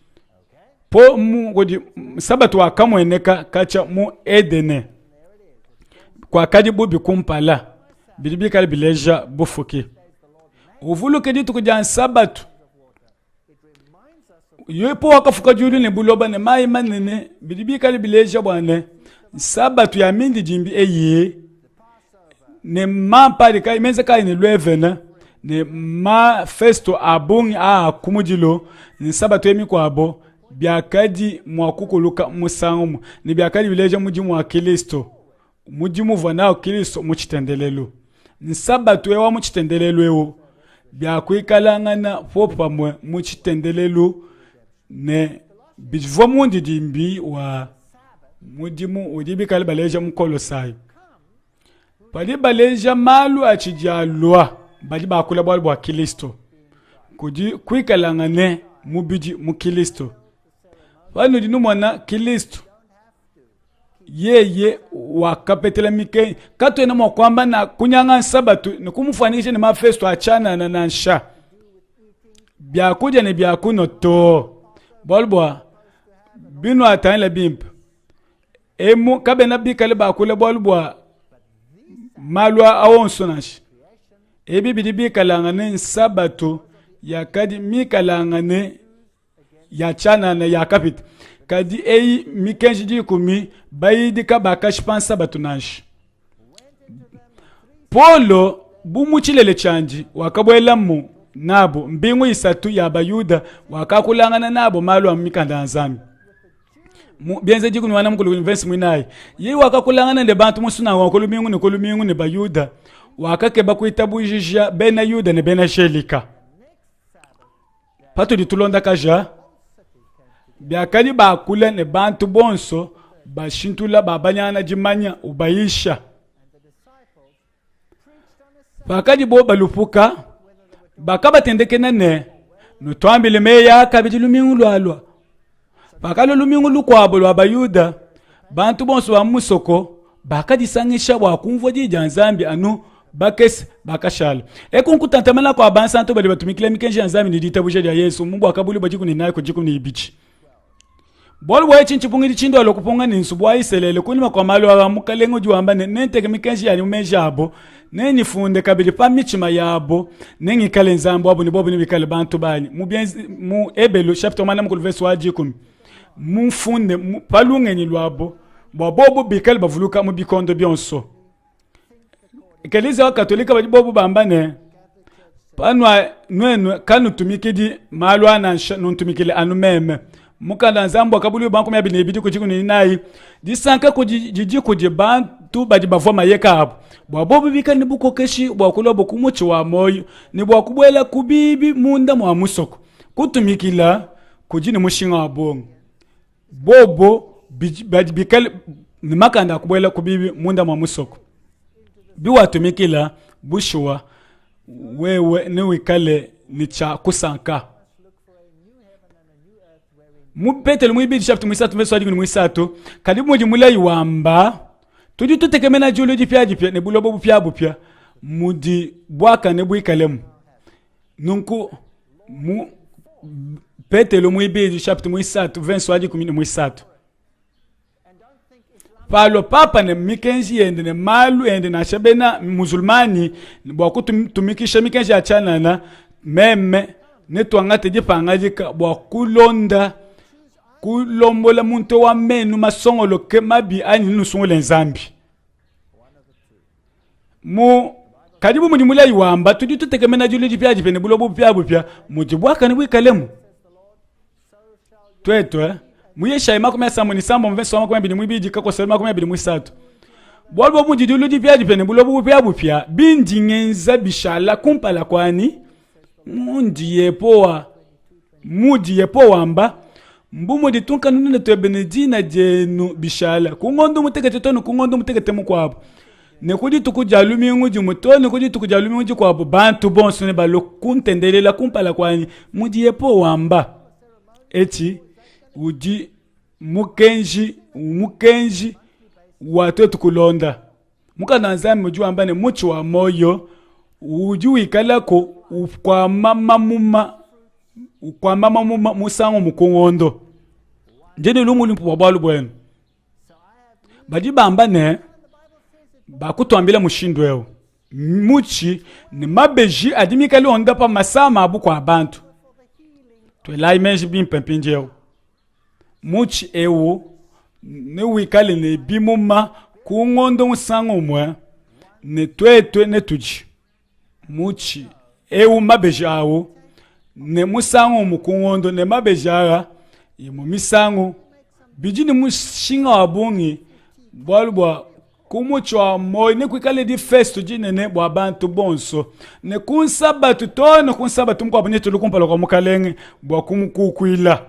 po mu godi sabatu akamweneka kacha mu Edene kwa kadi bubi kumpala bidibi kali bileja bufuki uvulu kedi tukuja sabatu yepo wakafuka juri ne buloba ne mai manene bidibi kali bileja bwane sabatu ya mindi jimbi eye ne mampa de kai menza kai ne lwevena ne ma festo abungi a kumujilo ne sabatu emi kwa abo byakadi mwakukuluka musangu ne byakadi bileja mujimu wa Kristo mujimu vana wa Kristo muchitendelelo ne sabatu ewa muchitendelelo ewo bya kuikalangana popa mwe muchitendelelu ne bijvo mundi dimbi wa mudimu udibi kali baleja mukolosayo bali baleja malu achijalwa bali bakula bwali bwa Kristo kudi kuikalangane mubiji mukristo wanu dinu mwana Kristo yeye wakapetela mike kato ena mwakwamba na kunyanga sabatu ni kumufanisha ni mafesto achana na nansha byakuja ne byakuno to bolbwa binu atanyela bimpa emu kabe na bikale bakule bolbwa malwa awonsonashi ebi bidi bikalangane sabatu yakadi mikalangane yachana na yakapita kadi ei mikenji di kumi bayidi kabaka shipansa batunanshi Polo bumuchilele chanji wakabwela mu nabo mbingu isatu ya bayuda wakakulangana nabo malu amikanda nzami bienze jikuni wana mkulu university mwinayi yi wakakulangana ne bantu musuna wakolumingu ne bayuda wakakeba kuitabujija bena yuda ne bena shelika pato ditulonda kaja byakali bakule ne bantu bonso bashintula babanyana jimanya ubayisha bakadi bo balupuka bakabatendekena ne nutwambile meya kabidi lumingu lwalwa bakalo lumingu lukwabo lwa bayuda bantu bonso ba musoko bakadisangisha bwakumvo dijanzambi anu bakes bakashala ekunkutantamela kwa bansanto bali batumikile mikenje yanzambi ni ditabuje ya Yesu Mungu akabuli bajiku ni nayo kujiku ni ibichi bolu wa chinchi pungiri chindo alokupunga ni nsubwa iselele kunima kwa malo wa mukalengo juamba nenteke mikenji yani umejabo neni funde kabili pa michima yabo nengi kale nzambo abo ni bobo ni bikale bantu bani mu ebelo chapter mana mukulu verse waji 10 mu funde palunge ni lwabo bobo bikale bavuluka mu bikondo byonso ekeliza wa katolika bajibobo bambane panwa nwenwe kanu tumikidi malwa na ntumikile anu meme mukanda nzambo akabuli banko mya binebidi kujiku ni nayi disanka kujiji kuje bantu badi bavwa mayeka abo bwabobu bika ni bukokeshi bwakulo bokumuchi wa moyo ni bwakubwela kubibi munda mwa musoko kutumikila kujini mushinga wabongo bobo badi bikale ni makanda kubwela kubibi munda mwa musoko biwa tumikila bushwa wewe ni wikale ni cha kusanka Petelo mwibi chapter mwisatu verse wadi mwisatu kalibu mudi mulai wamba tudi tutekemena julu jipya ne bulobo bupya mudi bwaka ne bwikalemu nunku mu Petelo mwibi chapter mwisatu verse wadi mwisatu palo papa ne mikenji ende ne malu ende na shabena musulmani bwaku tumikisha mikenji achana na meme netwangate jipangajika bwakulonda kulombola muntu wa menu masongolo ke mabi ani nusungule nzambi mu kadibu mudi mulai wamba tudi tutekemena juli jipya ne bulobo bupya mujibwaka ni bwikalemu twetwe muyesha imako mesa muni sambo mveso mako mbili mwibiji kako selma ko mbili mwisatu bolbo mudi juli jipya ne bulobo bupya bindi ngenza bishala kumpala kwani mudi yepo wamba mbumo ditunka nune to benedina jenu bishala kungondo mutekete tono kungondo mutekete mukwabo nekudi tukujalumi nguji mutone kudi tukujalumi nguji kwabo bantu bonso ne balo kuntendelela kumpala kwani mudi yepo wamba eti udi mukenji watu tukulonda mukananza mujua ambane muchi wa moyo udi wikalako kwa mama musango mukungondo njene lumu limpu wabalu bwenu badi bamba ne bakutwambila mushindweo muchi ni mabeji adimikali onda pa masama abu kwa abantu twela imeji bimpempinjeo muchi ewu ne wikali ne bimuma kungondo musango mwe ne twetwe ne tuji muchi ewu mabeji awo ne musango mukungondo ne mabejara mu misango bijini mushinga wabungi bolbwa kumuchwa moyo ne kwikale di festo jinene bwa bantu bonso ne kunsabatu tono kunsabatu mkwabo nyetu lukumpala kwa mukalenge bwa kumukukwila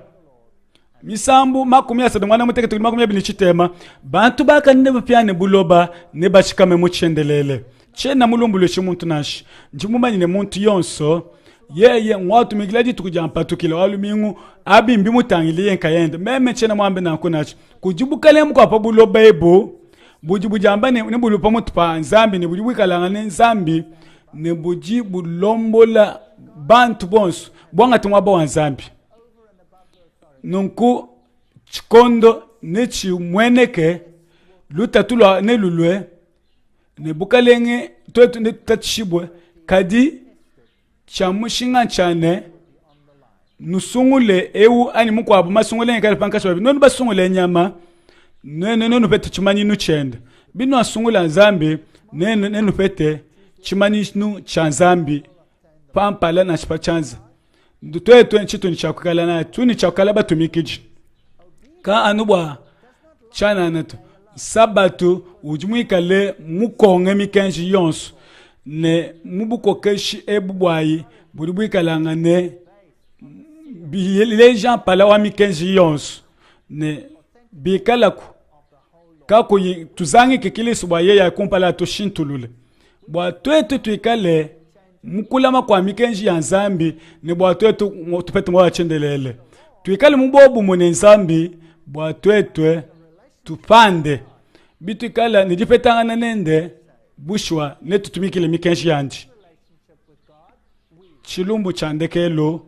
misambu makumi asatu mwana muteke tukili makumi abili chitema bantu baka nne bapyane buloba ne bachikame muchendelele chena mulumbulo chimuntu nashi njimumani ne muntu yonso yeye ngwatu migilaji tukujampa tukila walumingu abimbi mutangili yenka yende meme chena mwambe na kunachi kujibukale mkwa pa buloba ebo buji jamba ne bulu pa mutu pa nzambi ne buji wikalanga ne nzambi ne buji bulombola bantu bonso bwanga tumwa ba nzambi nunku chikondo ne chimweneke lutatulwa ne lulwe ne bukalenge twetu ne tatshibwe kadi chamushinga chane nusungule ewu ani mukwabo masungule ngale pankasho nonu basungule nyama nenu pete chimani nu chenda bino asungula nzambi nenu pete chimani nu chanzambi pampala na chipachanza ndutwetu nchitu ni chakukala na tu ni chakukala batumikiji ka anubwa chana nato sabatu ujumuikale mukonge mikenji yonsu ne mubukokeshi ebubwayi bulibuikalanga ne les gens pala wa mikenji yonsu ne bikalaku kako tuzangi kikilisu bwa yeya kumpala to shintulule bwa twetu tuikale mukulama kwa mikenji ya nzambi ne bwa twetu tupete mwa chendelele tuikale mubobu mune nzambi bwa twetu tupande bitukala nijipetanga nende bushwa ne tutumikile mikenji yanji chilumbu chandekelo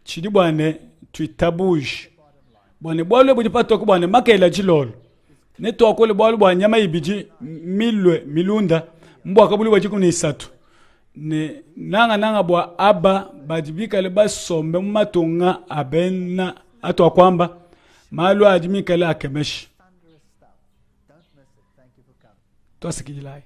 chidi bwane tuitabuji bwane bwalwe bujipato ko bwane makela jilolo ne to akole bwalwe bwa nyama ibiji milunda mbwa kabuli wajikuni isatu ne nanga bwa aba bajibika le basombe matunga abena atwa kwamba malu ajimika la kemeshi to sikijilai